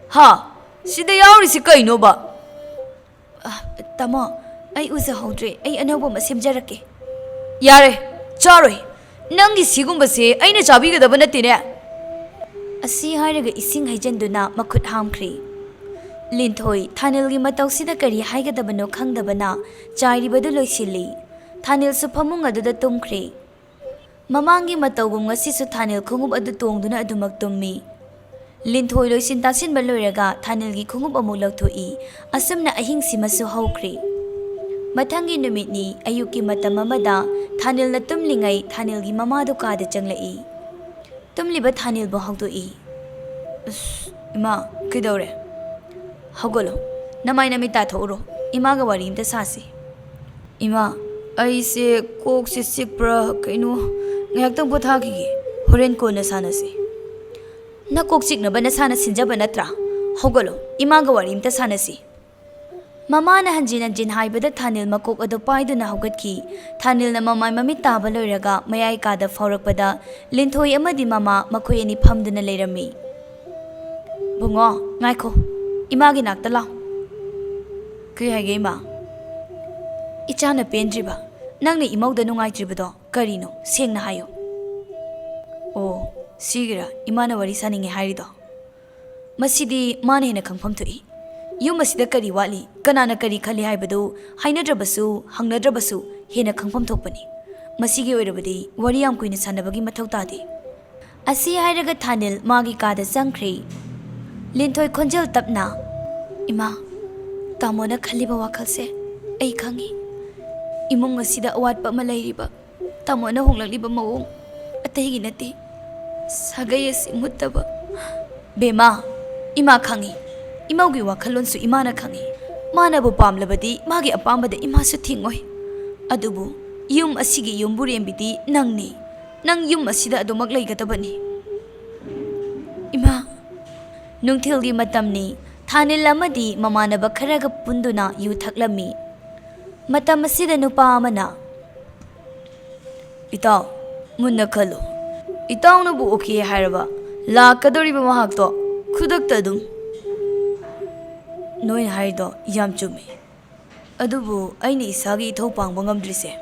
Ha? Sida yauri si kaino ba? Tamo, ay uza hodre. Ay anawba masimjarake. Yare, charoi. Nangi sigumbase ay na chabigadaba natine. Asi hairaga ising haijanduna makut hamkri. Linthoi Thanil gi matawsida kari haigadabano khangdabana chairibadu loisili. Thanil su phamung aduda tumkri. Mamangi matawgum ngasi su Thanil khungub adu tongduna adumak tummi. Linthoi loisin tasin baloiraga Thanil gi khungub amuk lauthoi. Asumna ahing simasu haukri. Mathangi numitni ayuki matam amada Thanil na tumlingai Thanil gi mamadu kada changlai. Tumliba Thanil bo hawdoi. Ima, kidore. Hawgolo, namay namita thoro. Ima ga wari imta sasi. Ima, ay se kok se sikpra kaino ngayaktang pothakigi. Horen ko na sana si. Na kok sik na ba na sana sinjaba natra. Hawgolo, ima ga wari imta sana si. Mama na hanjin haibada Thanil makok ado paidu na hawgatki. Thanil na mamay mamit taba loiraga mayay kada faurakpada linthoi amadi mama makoy ani phamduna leirami. Bungo, ngaiko. Imagi nakta lao. Kaya hage ima. Ichana pendriba. Nang ni imawda nungai tribado. Karino, siyang na hayo. Oh, sigira, imana wari saningi hairido. Masidi mana hina kangpam tui. Yung masida kari wali, kanana kari khali haibado, hainadrabasu, hangnadrabasu, hina kangpam tokpani. Masigi oirabadi, wari am kuina sanabagi mathaw tadi. Asi hairaga Thanil magi kada sangkri. Linthoi khonjal tapna. Ima, tamo na khaliba wakalse. Ay khangi. Imong asida awatpa malairiba. Tamo na honglakliba mawong. Atahigi nati. Sagay asi muttaba. Bema, ima khangi. Imawgi wakalon su ima na khangi. Mana bu pamlabadi magi apambada ima su thingoi. Adubu, yum asigi yumburi embidi nangni. Nang yum asida adumak laigatabani. Ima, Nungthilgi matamni Thanil amadi mamanaba kharaga punduna yu thaklami. Matam asida nupa amana. Itaw, munna khalo. Itaw na bu okay hairaba. Lakadoriba mahakto. Khudakta dum. Noin hairdo yam chumi. Adubu aini isagi ithau pangba ngamdrise.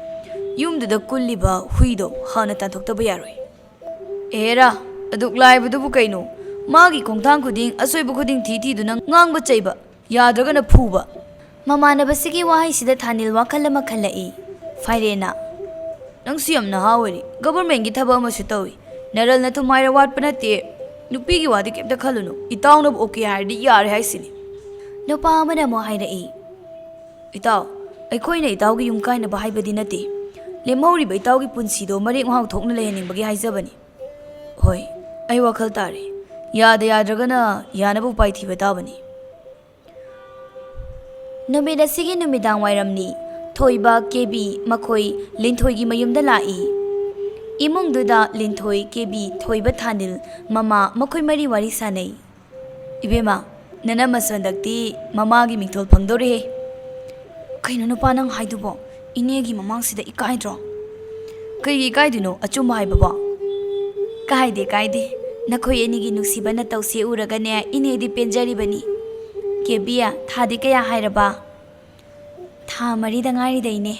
Yumduda kulliba huido hana tanthokta bayaroi. Era, aduk laibadubu kaino. Magi kongthang kuding asoiba kuding thiti dunang ngangba chaiba yadragana phuba. Mamana basigi wahai sida Thanil wakalama khalai. Fairena. Nang siyam na hawari. Government gi thaba amasu tawi. Naral na tumaira watpa nate. Nupi gi wadi kemta khaluno. Itaw na okay hardi yare haisini. Nupa amana mo hairai. Itaw, aikhoina itaw gi yung kaina ba haibadi nate. Lemhauri ba itaw gi punsido marik mahang thokna leheningbagi haizabani. Hoi, ai wakhal tare. Yada yadragana yanabu paithiba tabani. Numida sigi numidang wairamni. Thoiba kebi makoi linthoi gi mayumda lai. Imung duda linthoi kebi thoiba Thanil mama makoi mari wari sanai. Ibema, nana masandakti mama gi mingthol phangdore. Kaino nupa nang haidubo inegi mamangsida ikaidro. Kai ikaidino achuma haibaba. Kaide. Nakhoi anigi nusibana tausi uragane inedi penjaribani. Kebiya thadi kaya hairaba. Tha marida ngari daine.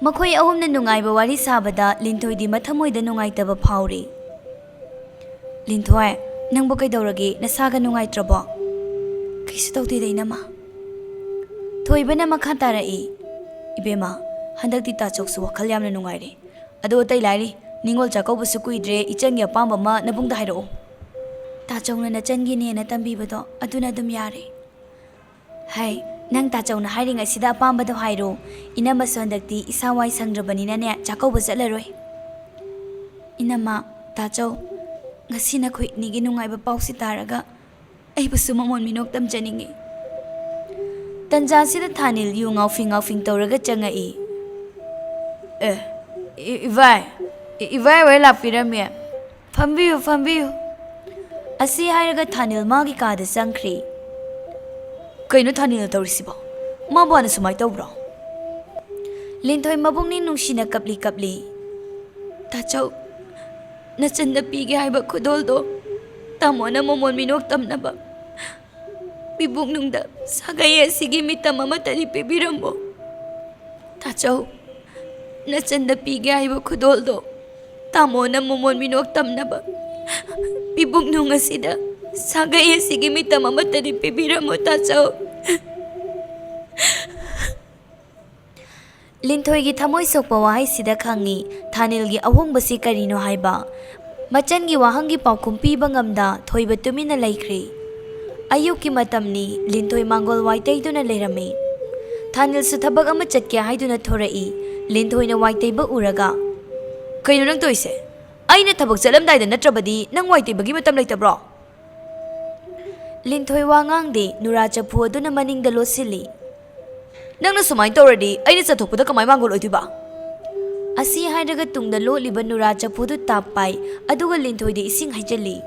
Makhoi ahumna nungaiba wari sabada Linthoi di mathamoida nungaitaba phauri. Linthoi, nangbo kaidorage nasaga nungaitrabo. Kaisu tawti dainama. Thoibana makha tarai. Ibema, handakti tachoksu wakhal yamna nungaire. Ado tai lairi ningol chakaubusu kuidre ichangi apamba ma nabungda hairo. Tachongna nachangi ne na tambibado aduna dum yare. Hai, nang tachongna hairing asida apambado hairo. Inama sondakti isawai sangrabanina ne chakaubu chatlaroi. Inama tachau ngasi na khoi nigi nungaiba pausi taraga aibusu mamon minok tamjaningi. Tanjasida Thanil yu ngaufing tawraga changai. Ivai wai lapirame. Fambiyu. Asi hairaga Thanil magi kada sangkhri. Kaino Thanil tawrisibo. Mabana sumai tawbro. Linthoi mabungni nungsina kapli. Tachau nachanda pige haiba khudoldo tamona momon minok tamnaba. Bibung nungda sagaya sige mitam amatani pibirambo. Tachau nachanda pige haiba khudoldo tamona momon minok tamnaba. Bibung nunga sida sagaya sige mitam amatani pibirambo tachau. Linthoi gi thamoi sokpa wahai sida khangi Thanil gi ahong basi karino haiba. Machan gi wahangi paukhum piba ngamda thoiba tumina laikhri. Ayuk ki matamni Linthoi mangol waitai duna leirame. Thanil su thabak ama chatkya haiduna thorai. Linthoi na waitai ba uraga. Kaino nang toise? Aina thabak chalamdai da natrabadi nang waitai bagi matam leitabro. Linthoi wangangdi nuracha phu aduna maningda losili. Nangna sumai tawradi aina chathokpada kamai mangol oitiba. Asi hairaga tungda loliba nuracha phudu tapai aduga Linthoi de ising haijali.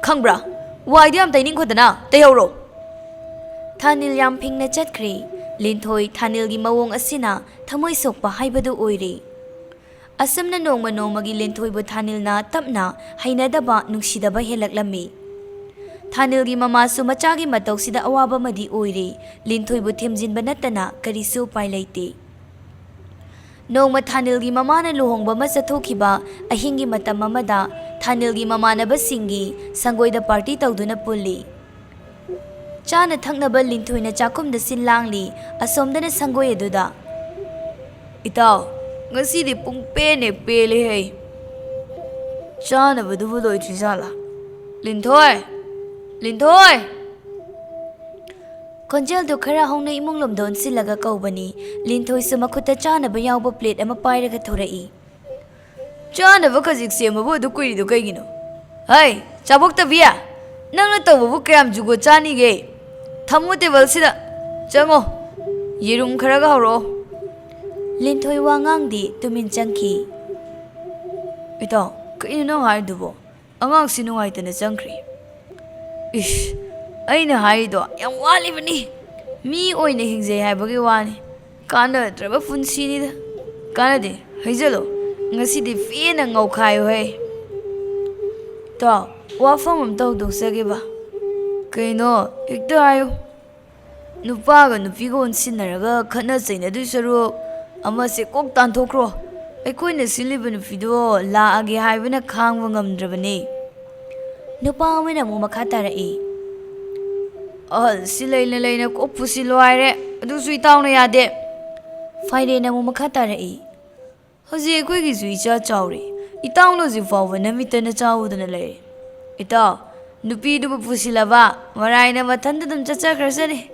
Khangbra waidi am taining khodana tayhoro. Thanil yam phingna chatkhri. Linthoi Thanil gi mawong asina thamoi sokpa haibadu oire. Asamna nongma gi Linthoi bu Thanil na tapna hainadaba nungsidaba helaklami. Thanil gi mama su macha gi matau sida awaba madi oire. Linthoi bu themjinba natana karisu pai leite. Nongma Thanil gi mama na luhongba ma chathokhiba ahingi matam amada Thanil gi mama na basingi sangoida party tawduna pulli. Chana thaknaba Linthoi na chakum da sinlangli asomdana sangoi aduda. Itaw, ngasi di pung pene pele hei. Chana badubu loi trisala. Linthoi! Konjel do khara hongna imong lomdon silaga kaubani. Linthoi su makhuta chana ba yawba plate ama pairaga thorai. Chana ba khajik semabu du kuiri du kaigino. Hai, chabok ta biya. Nangna tawbu kayam jugo chani ge. Thamu table sida. Chango. Yerum kharaga horo. Linthoi wangangdi tumin changki. Ito, kaino nang haidubo. Angang sinungai tana changkri. Ish, aina haido yam walibani. Mi oina hingjai haibagi wani. Kanadraba punsinida. Kanade, haijalo. Ngasidi fena ngaukhayo hai. Ta, wafam am tawdongsage ba. Kaino, hekta hayo. Nupaga nupiga onsinaraga khana chainadui saruk amase kok tanthokro. Aikoina siliba nupido laage haibana khangba ngamdrabani. Nupa amana mu makha tarai. Silaina laina kok pusi loire adusu itawna yade. Faide na mu makha tarai. Haji aikoigi su icha chawri. Itawna ji fawba namitana chawudana lei. Ita nupi du pusi laba maraina mathanda dum chachakrasani.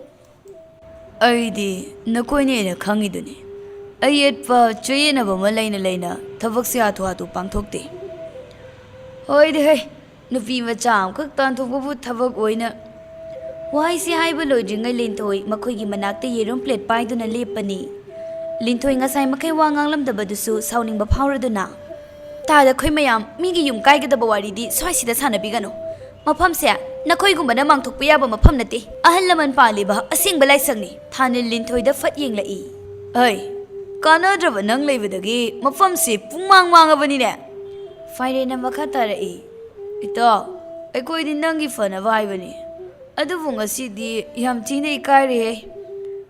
Aidi nakoine na khangiduni. Ayetpa choyena ba laina thabak se hatu pangthokte. Hoi de hai nupi macha am khak tan thokbu thabak oina. Wai si haiba loidringai Linthoi makhoi gi manakte yerum plate paiduna lepani. Linthoi ngasai makai wangang lamdabadusu sauningba phauraduna. Tada khoi mayam migi yum kaigadaba waridi swaisida sanabigano. Mafamse nakhoi gumbana mangthokpa yaba mafam nate. Ahal laman paliba asingba laisangni. Thanil Linthoi da fat yenglai. Ai Kanadraba nang leibadagi mafamse pungmang mangabani ne. Faire na makha tarai. Ito, ꯑꯩꯈꯣꯏꯗꯤ ꯅꯪꯒꯤ ꯐꯅꯕ ꯍꯥꯏꯕꯅꯤ. ꯑꯗꯨꯕꯨ ꯉꯁꯤꯗꯤ ꯌꯥꯝ ꯊꯤꯅ ꯏꯀꯥꯏꯔꯦ.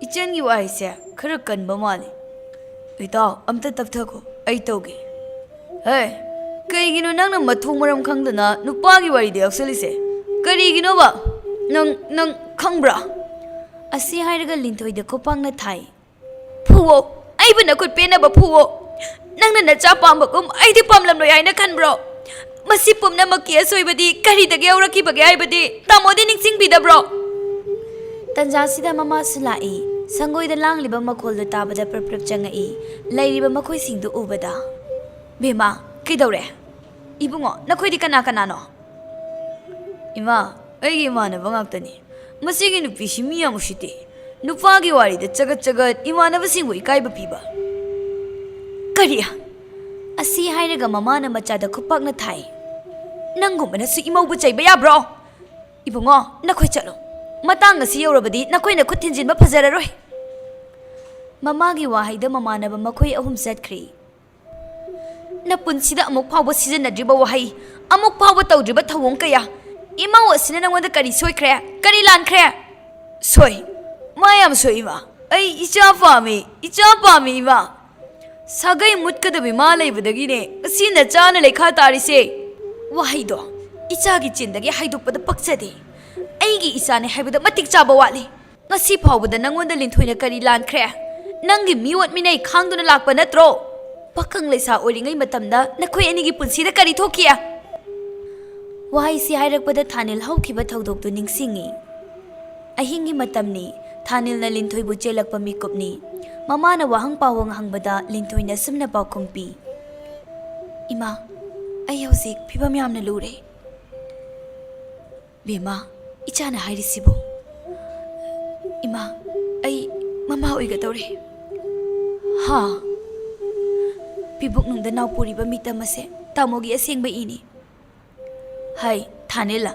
ꯏꯆꯟꯒꯤ ꯋꯥꯍꯩꯁꯦ ꯈꯔ ꯀꯟꯕ ꯃꯥꯜꯂꯤ. ꯏꯇꯥꯎ, ꯑꯝꯇ ꯇꯞꯊꯈꯣ. ꯑꯩ ꯇꯧꯒꯦ. ꯍꯦ, ꯀꯩꯒꯤꯅꯣ ꯅꯪꯅ ꯃꯊꯣꯡ ꯃꯔꯝ ꯈꯪꯗꯅ ꯅꯨꯄꯥꯒꯤ ꯋꯥꯔꯤꯗ ꯌꯥꯎꯁꯜꯂꯤꯁꯦ? ꯀꯔꯤꯒꯤꯅꯣꯕ? ꯅꯪ ꯈꯪꯕ꯭ꯔꯥ? ꯑꯁꯤ ꯍꯥꯏꯔꯒ ꯂꯤꯟꯊꯣꯏꯗ ꯈꯨꯄꯥꯛꯅ ꯊꯥꯏ. ꯐꯨꯋꯣ! ꯑꯩꯕꯨ ꯅꯈꯨꯠ ꯄꯦꯟꯅꯕ ꯐꯨꯋꯣ! ꯅꯪꯅ ꯅꯆꯥ ꯄꯥꯝꯕꯒꯨꯝ ꯑꯩꯗꯤ ꯄꯥꯝꯂꯝꯂꯣꯏ ꯍꯥꯏꯅ ꯈꯟꯕ꯭ꯔꯣ? ꯃꯁꯤ ꯄꯨꯝꯅꯃꯛꯀꯤ ꯑꯁꯣꯏꯕꯗꯤ ꯀꯔꯤꯗꯒꯤ ꯍꯧꯔꯛꯈꯤꯕꯒꯦ ꯍꯥꯏꯕꯗꯤ ꯇꯥꯃꯣꯗꯤ ꯅꯤꯡꯁꯤꯡꯕꯤꯗꯕ꯭ꯔꯣ? ꯇꯟꯖꯥꯁꯤꯗ ꯃꯃꯥꯁꯨ ꯂꯥꯛꯏ. ꯁꯪꯒꯣꯏꯗ ꯂꯥꯡꯂꯤꯕ ꯃꯈꯣꯜꯗꯨ ꯇꯥꯕꯗ ꯄ꯭ꯔꯞ ꯆꯪꯉꯛꯏ. ꯂꯩꯔꯤꯕ ꯃꯈꯣꯏꯁꯤꯡꯗꯨ ꯎꯕꯗ. ꯕꯦꯝꯃ, ꯀꯩꯗꯧꯔꯦ? ꯏꯕꯨꯡꯉꯣ, ꯅꯈꯣꯏꯗꯤ ꯀꯅꯥ-ꯀꯅꯥꯅꯣ? ꯏꯃꯥ, ꯑꯩꯒꯤ ꯏꯃꯥꯟꯅꯕ ꯉꯥꯛꯇꯅꯤ. ꯃꯁꯤꯒꯤ ꯅꯨꯄꯤꯁꯤ ꯃꯤ ꯌꯥꯝ ꯎꯁꯤꯠꯇꯦ. ꯅꯨꯄꯥꯒꯤ ꯋꯥꯔꯤꯗ ꯆꯒꯠ ꯏꯃꯥꯟꯅꯕꯁꯤꯡꯕꯨ ꯏꯀꯥꯏꯕ ꯄꯤꯕ. ꯀꯔꯤ? ꯑꯁꯤ ꯍꯥꯏꯔꯒ ꯃꯃꯥꯅ ꯃꯆꯥꯗ ꯈꯨꯄꯥꯛꯅ ꯊꯥꯏ. ꯅꯪꯒꯨꯝꯕꯅꯁꯨ ꯏꯃꯧꯕꯨ ꯆꯩꯕ ꯌꯥꯕ꯭ꯔꯣ? ꯏꯕꯨꯡꯉꯣ, ꯅꯈꯣꯏ ꯆꯠꯂꯣ. ꯃꯇꯥꯡ ꯑꯁꯤ ꯌꯧꯔꯕꯗꯤ ꯅꯈꯣꯏꯅ ꯈꯨꯠ ꯊꯤꯟꯖꯤꯟꯕ ꯐꯖꯔꯔꯣꯏ. ꯃꯃꯥꯒꯤ ꯋꯥꯍꯩꯗ ꯃꯃꯥꯟꯅꯕ ꯃꯈꯣꯏ ꯑꯍꯨꯝ ꯆꯠꯈ꯭ꯔꯤ. ꯅꯄꯨꯟꯁꯤꯗ ꯑꯃꯨꯛ ꯐꯥꯎꯕ ꯁꯤꯖꯤꯟꯅꯗ꯭ꯔꯤꯕ ꯋꯥꯍꯩ, ꯑꯃꯨꯛ ꯐꯥꯎꯕ ꯇꯧꯗ꯭ꯔꯤꯕ ꯊꯧꯑꯣꯡ ꯀꯌꯥ. ꯏꯃꯧ ꯑꯁꯤꯅ ꯅꯪꯉꯣꯟꯗ ꯀꯔꯤ ꯁꯣꯏꯈ꯭ꯔꯦ? ꯀꯔꯤ ꯂꯥꯟꯈ꯭ꯔꯦ? ꯁꯣꯏ. ꯃꯥ ꯌꯥꯝ ꯁꯣꯏ ꯏꯃꯥ. ꯑꯩ ꯏꯆꯥ ꯄꯥꯝꯃꯤ ꯏꯃꯥ. ꯁꯥꯒꯩ ꯃꯨꯠꯀꯗꯕꯤ ꯃꯥ ꯂꯩꯕꯗꯒꯤꯅꯦ ꯑꯁꯤ ꯅꯆꯥꯅ ꯂꯩꯈꯥ ꯇꯥꯔꯤꯁꯦ. ꯋꯥꯍꯩꯗꯣ ꯏꯆꯥꯒꯤ ꯆꯤꯟꯗꯒꯤ ꯍꯥꯏꯗꯣꯛꯄꯗ ꯄꯛꯆꯗꯦ. ꯑꯩꯒꯤ ꯏꯆꯥꯅꯦ ꯍꯥꯏꯕꯗ ꯃꯇꯤꯛ ꯆꯥꯕ ꯋꯥꯠꯂꯤ. ꯉꯁꯤ ꯐꯥꯎꯕꯗ ꯅꯪꯉꯣꯟꯗ ꯂꯤꯟꯊꯣꯏꯅ ꯀꯔꯤ ꯂꯥꯟꯈ꯭ꯔꯦ? ꯅꯪꯒꯤ ꯃꯤꯑꯣꯠ ꯃꯤꯅꯩ ꯈꯥꯡꯗꯨꯅ ꯂꯥꯛꯄ ꯅꯠꯇ꯭ꯔꯣ? ꯄꯥꯈꯪ ꯂꯩꯁꯥ ꯑꯣꯏꯔꯤꯉꯩ ꯃꯇꯝꯗ ꯅꯈꯣꯏ ꯑꯅꯤꯒꯤ ꯄꯨꯟꯁꯤꯗ ꯀꯔꯤ ꯊꯣꯛꯈꯤ? ꯋꯥꯍꯩꯁꯤ ꯍꯥꯏꯔꯛꯄꯗ ꯊꯥꯅꯤꯜ ꯍꯧꯈꯤꯕ ꯊꯧꯗꯣꯛꯇꯨ ꯅꯤꯡꯁꯤꯡꯉꯤ. ꯑꯍꯤꯡꯒꯤ ꯃꯇꯝꯅꯤ. ꯊꯥꯅꯤꯜꯅ ꯂꯤꯟꯊꯣꯏꯕꯨ ꯆꯦꯜꯂꯛꯄ ꯃꯤꯀꯨꯞꯅꯤ. ꯃꯃꯥꯅ ꯋꯥꯍꯪ ꯄꯥꯎꯍꯪ ꯍꯪꯕꯗ ꯂꯤꯟꯊꯣꯏꯅ ꯁꯨꯝꯅ ꯄꯥꯎꯈꯨꯝ ꯄꯤ. ꯏꯃꯥ, ꯑꯩ ꯍꯧꯖꯤꯛ ꯐꯤꯕꯝ ꯌꯥꯝꯅ ꯂꯨꯔꯦ. ꯕꯦꯝꯃ, ꯏꯆꯥꯅ ꯍꯥꯏꯔꯤꯁꯤꯕꯨ? ꯏꯃꯥ, ꯑꯩ ꯃꯃꯥ ꯑꯣꯏꯒꯗꯧꯔꯦ. ꯍꯥ? ꯄꯤꯕꯨꯛꯅꯨꯡꯗ ꯅꯥꯎꯄꯨꯔꯤꯕ ꯃꯤꯇꯝ ꯑꯁꯦ ꯇꯥꯃꯣꯒꯤ ꯑꯁꯦꯡꯕ ꯏꯅꯤ. ꯍꯩ, ꯊꯥꯅꯤꯜ,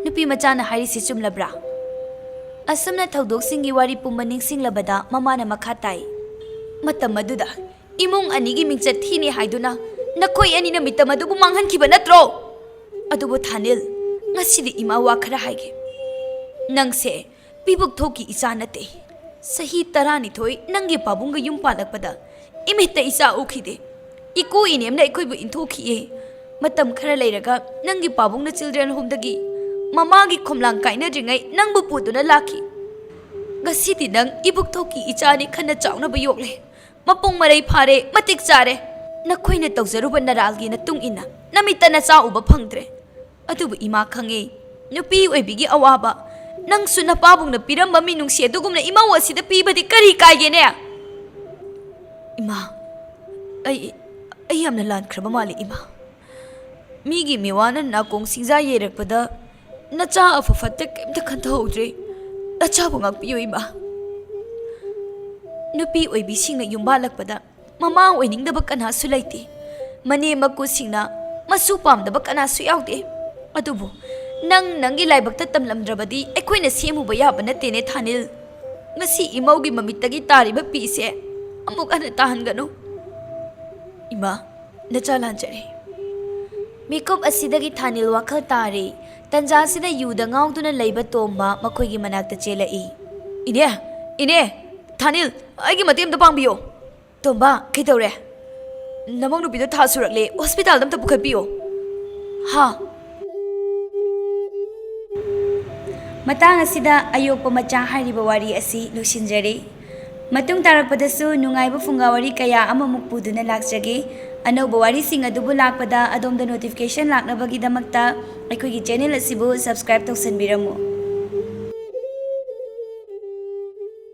ꯅꯨꯄꯤ ꯃꯆꯥꯅ ꯍꯥꯏꯔꯤꯁꯤ ꯆꯨꯝꯂꯕ꯭ꯔꯥ? ꯑꯁꯨꯝꯅ ꯊꯧꯗꯣꯛꯁꯤꯡꯒꯤ ꯋꯥꯔꯤ ꯄꯨꯝꯕ ꯅꯤꯡꯁꯤꯡꯂꯕꯗ ꯃꯃꯥꯅ ꯃꯈꯥ ꯇꯥꯏ. ꯃꯇꯝ ꯑꯗꯨꯗ ꯏꯃꯨꯡ ꯑꯅꯤꯒꯤ ꯃꯤꯡꯆꯠ ꯊꯤꯅꯤ ꯍꯥꯏꯗꯨꯅ ꯅꯈꯣꯏ ꯑꯅꯤꯅ ꯃꯤꯇꯝ ꯑꯗꯨꯕꯨ ꯃꯥꯡꯍꯟꯈꯤꯕ ꯅꯠꯇ꯭ꯔꯣ? ꯑꯗꯨꯕꯨ ꯊꯥꯅꯤꯜ, ꯉꯁꯤꯗꯤ ꯏꯃꯥ ꯋꯥ ꯈꯔ ꯍꯥꯏꯒꯦ. ꯅꯪꯁꯦ ꯄꯤꯕꯨꯛ ꯊꯣꯛꯀꯤ ꯏꯆꯥ ꯅꯠꯇꯦ. ꯆꯍꯤ 12 ꯅꯪꯒꯤ ꯄꯥꯕꯨꯡꯒ ꯌꯨꯝ ꯄꯥꯜꯂꯛꯄꯗ ꯏꯃꯤꯠꯇ ꯏꯆꯥ ꯎꯈꯤꯗꯦ. ꯏꯀꯨ ꯏꯅꯦꯝꯅ ꯑꯩꯈꯣꯏꯕꯨ ꯏꯟꯊꯣꯛꯈꯤꯑꯦ. ꯃꯇꯝ ꯈꯔ ꯂꯩꯔꯒ ꯅꯪꯒꯤ ꯄꯥꯕꯨꯡꯅ ꯆꯤꯜꯗ꯭ꯔꯦꯟ ꯍꯣꯝꯗꯒꯤ ꯃꯃꯥꯒꯤ ꯈꯣꯝꯂꯥꯡ ꯀꯥꯏꯅꯗ꯭ꯔꯤꯉꯩ ꯅꯪꯕꯨ ꯄꯨꯗꯨꯅ ꯂꯥꯛꯈꯤ. ꯉꯁꯤꯗꯤ ꯅꯪ ꯏꯕꯨꯛ ꯊꯣꯛꯀꯤ ꯏꯆꯥꯅꯤ ꯈꯟꯅ ꯆꯥꯎꯅꯕ ꯌꯣꯛꯂꯦ. ꯃꯄꯨꯡ ꯃꯔꯩ ꯐꯥꯔꯦ, ꯃꯇꯤꯛ ꯆꯥꯔꯦ. ꯅꯈꯣꯏꯅ ꯇꯧꯖꯔꯨꯕ ꯅꯔꯥꯜꯒꯤ ꯃꯇꯨꯡ ꯏꯟꯅ ꯅꯃꯤꯠꯇ ꯅꯆꯥ ꯎꯕ ꯐꯪꯗ꯭ꯔꯦ. ꯑꯗꯨꯕꯨ ꯏꯃꯥ ꯈꯪꯉꯦ, ꯅꯨꯄꯤ ꯑꯣꯏꯕꯤꯒꯤ ꯑꯋꯥꯕ ꯅꯪꯁꯨ ꯅꯄꯥꯕꯨꯡꯅ ꯄꯤꯔꯝꯕ ꯃꯤꯅꯨꯡꯁꯤ ꯑꯗꯨꯒꯨꯝꯅ ꯏꯃꯧ ꯑꯁꯤꯗ ꯄꯤꯕꯗꯤ ꯀꯔꯤ ꯀꯥꯏꯒꯦꯅꯦ? ꯏꯃꯥ, ꯑꯩ ꯌꯥꯝꯅ ꯂꯥꯟꯈ꯭ꯔꯕ ꯃꯥꯜꯂꯤ ꯏꯃꯥ. ꯃꯤꯒꯤ ꯃꯤꯋꯥꯅ ꯅꯥꯀꯣꯡ ꯁꯤꯡꯖꯥ ꯌꯩꯔꯛꯄꯗ ꯅꯆꯥ ꯑꯐ ꯐꯠꯇ ꯀꯩꯝꯇ ꯈꯟꯊꯍꯧꯗ꯭ꯔꯦ. ꯅꯆꯥꯕꯨ ꯉꯥꯛꯄꯤꯌꯨ ꯏꯃꯥ. ꯅꯨꯄꯤ ꯑꯣꯏꯕꯤꯁꯤꯡꯅ ꯌꯨꯝꯕꯥꯜꯂꯛꯄꯗ ꯃꯃꯥ ꯑꯣꯏꯅꯤꯡꯗꯕ ꯀꯅꯥꯁꯨ ꯂꯩꯇꯦ. ꯃꯅꯦ ꯃꯀꯨꯁꯤꯡꯅ ꯃꯁꯨ ꯄꯥꯝꯗꯕ ꯀꯅꯥꯁꯨ ꯌꯥꯎꯗꯦ. ꯑꯗꯨꯕꯨ ꯅꯪꯒꯤ ꯂꯥꯏꯕꯛꯇ ꯇꯝꯂꯝꯗ꯭ꯔꯕꯗꯤ ꯑꯩꯈꯣꯏꯅ ꯁꯦꯝꯃꯨꯕ ꯌꯥꯕ ꯅꯠꯇꯦꯅꯦ ꯊꯥꯅꯤꯜ. ꯉꯁꯤ ꯏꯃꯧꯒꯤ ꯃꯃꯤꯠꯇꯒꯤ ꯇꯥꯔꯤꯕ ꯄꯤꯁꯦ ꯑꯃꯨꯛ ꯍꯟꯅ ꯇꯥꯍꯟꯒꯅꯨ. ꯏꯃꯥ, ꯅꯆꯥ ꯂꯥꯟꯖꯔꯦ. ꯃꯤꯀꯨꯞ ꯑꯁꯤꯗꯒꯤ ꯊꯥꯅꯤꯜ ꯋꯥꯈꯜ ꯇꯥꯔꯤ. ꯇꯟꯖꯥꯁꯤꯗ ꯌꯨꯗ ꯉꯥꯎꯗꯨꯅ ꯂꯩꯕ ꯇꯣꯝꯕ ꯃꯈꯣꯏꯒꯤ ꯃꯅꯥꯛꯇ ꯆꯦꯜꯂꯛꯏ. ꯏꯅꯦ, ꯊꯥꯅꯤꯜ, ꯑꯩꯒꯤ ꯃꯇꯦꯡ ꯑꯃꯇ ꯄꯥꯡꯕꯤꯌꯣ. ꯇꯣꯝꯕ, ꯀꯩꯗꯧꯔꯦ? ꯅꯃꯧ ꯅꯨꯄꯤꯗꯣ ꯊꯥ ꯁꯨꯔꯛꯂꯦ. ꯍꯣꯁꯄꯤꯇꯥꯜꯗ ꯑꯃꯇ ꯄꯨꯈꯠꯄꯤꯌꯣ. ꯍꯥ? ꯃꯇꯥꯡ ꯑꯁꯤꯗ ꯑꯌꯣꯛꯄ ꯃꯆꯥ ꯍꯥꯏꯔꯤꯕ ꯋꯥꯔꯤ ꯑꯁꯤ ꯂꯣꯏꯁꯤꯟꯖꯔꯤ. ꯃꯇꯨꯡ ꯇꯥꯔꯛꯄꯗꯁꯨ ꯅꯨꯡꯉꯥꯏꯕ ꯐꯨꯡꯒꯥ ꯋꯥꯔꯤ ꯀꯌꯥ ꯑꯃꯃꯨꯛ ꯄꯨꯗꯨꯅ ꯂꯥꯛꯆꯒꯦ. ꯑꯅꯧꯕ ꯋꯥꯔꯤꯁꯤꯡ ꯑꯗꯨꯕꯨ ꯂꯥꯛꯄꯗ ꯑꯗꯣꯝꯗ ꯅꯣꯇꯤꯐꯤꯀꯦꯁꯟ ꯂꯥꯛꯅꯕꯒꯤꯗꯃꯛꯇ ꯑꯩꯈꯣꯏꯒꯤ ꯆꯦꯅꯦꯜ ꯑꯁꯤꯕꯨ ꯁꯕꯁꯀ꯭ꯔꯥꯏꯕ ꯇꯧꯁꯟꯕꯤꯔꯝꯃꯨ.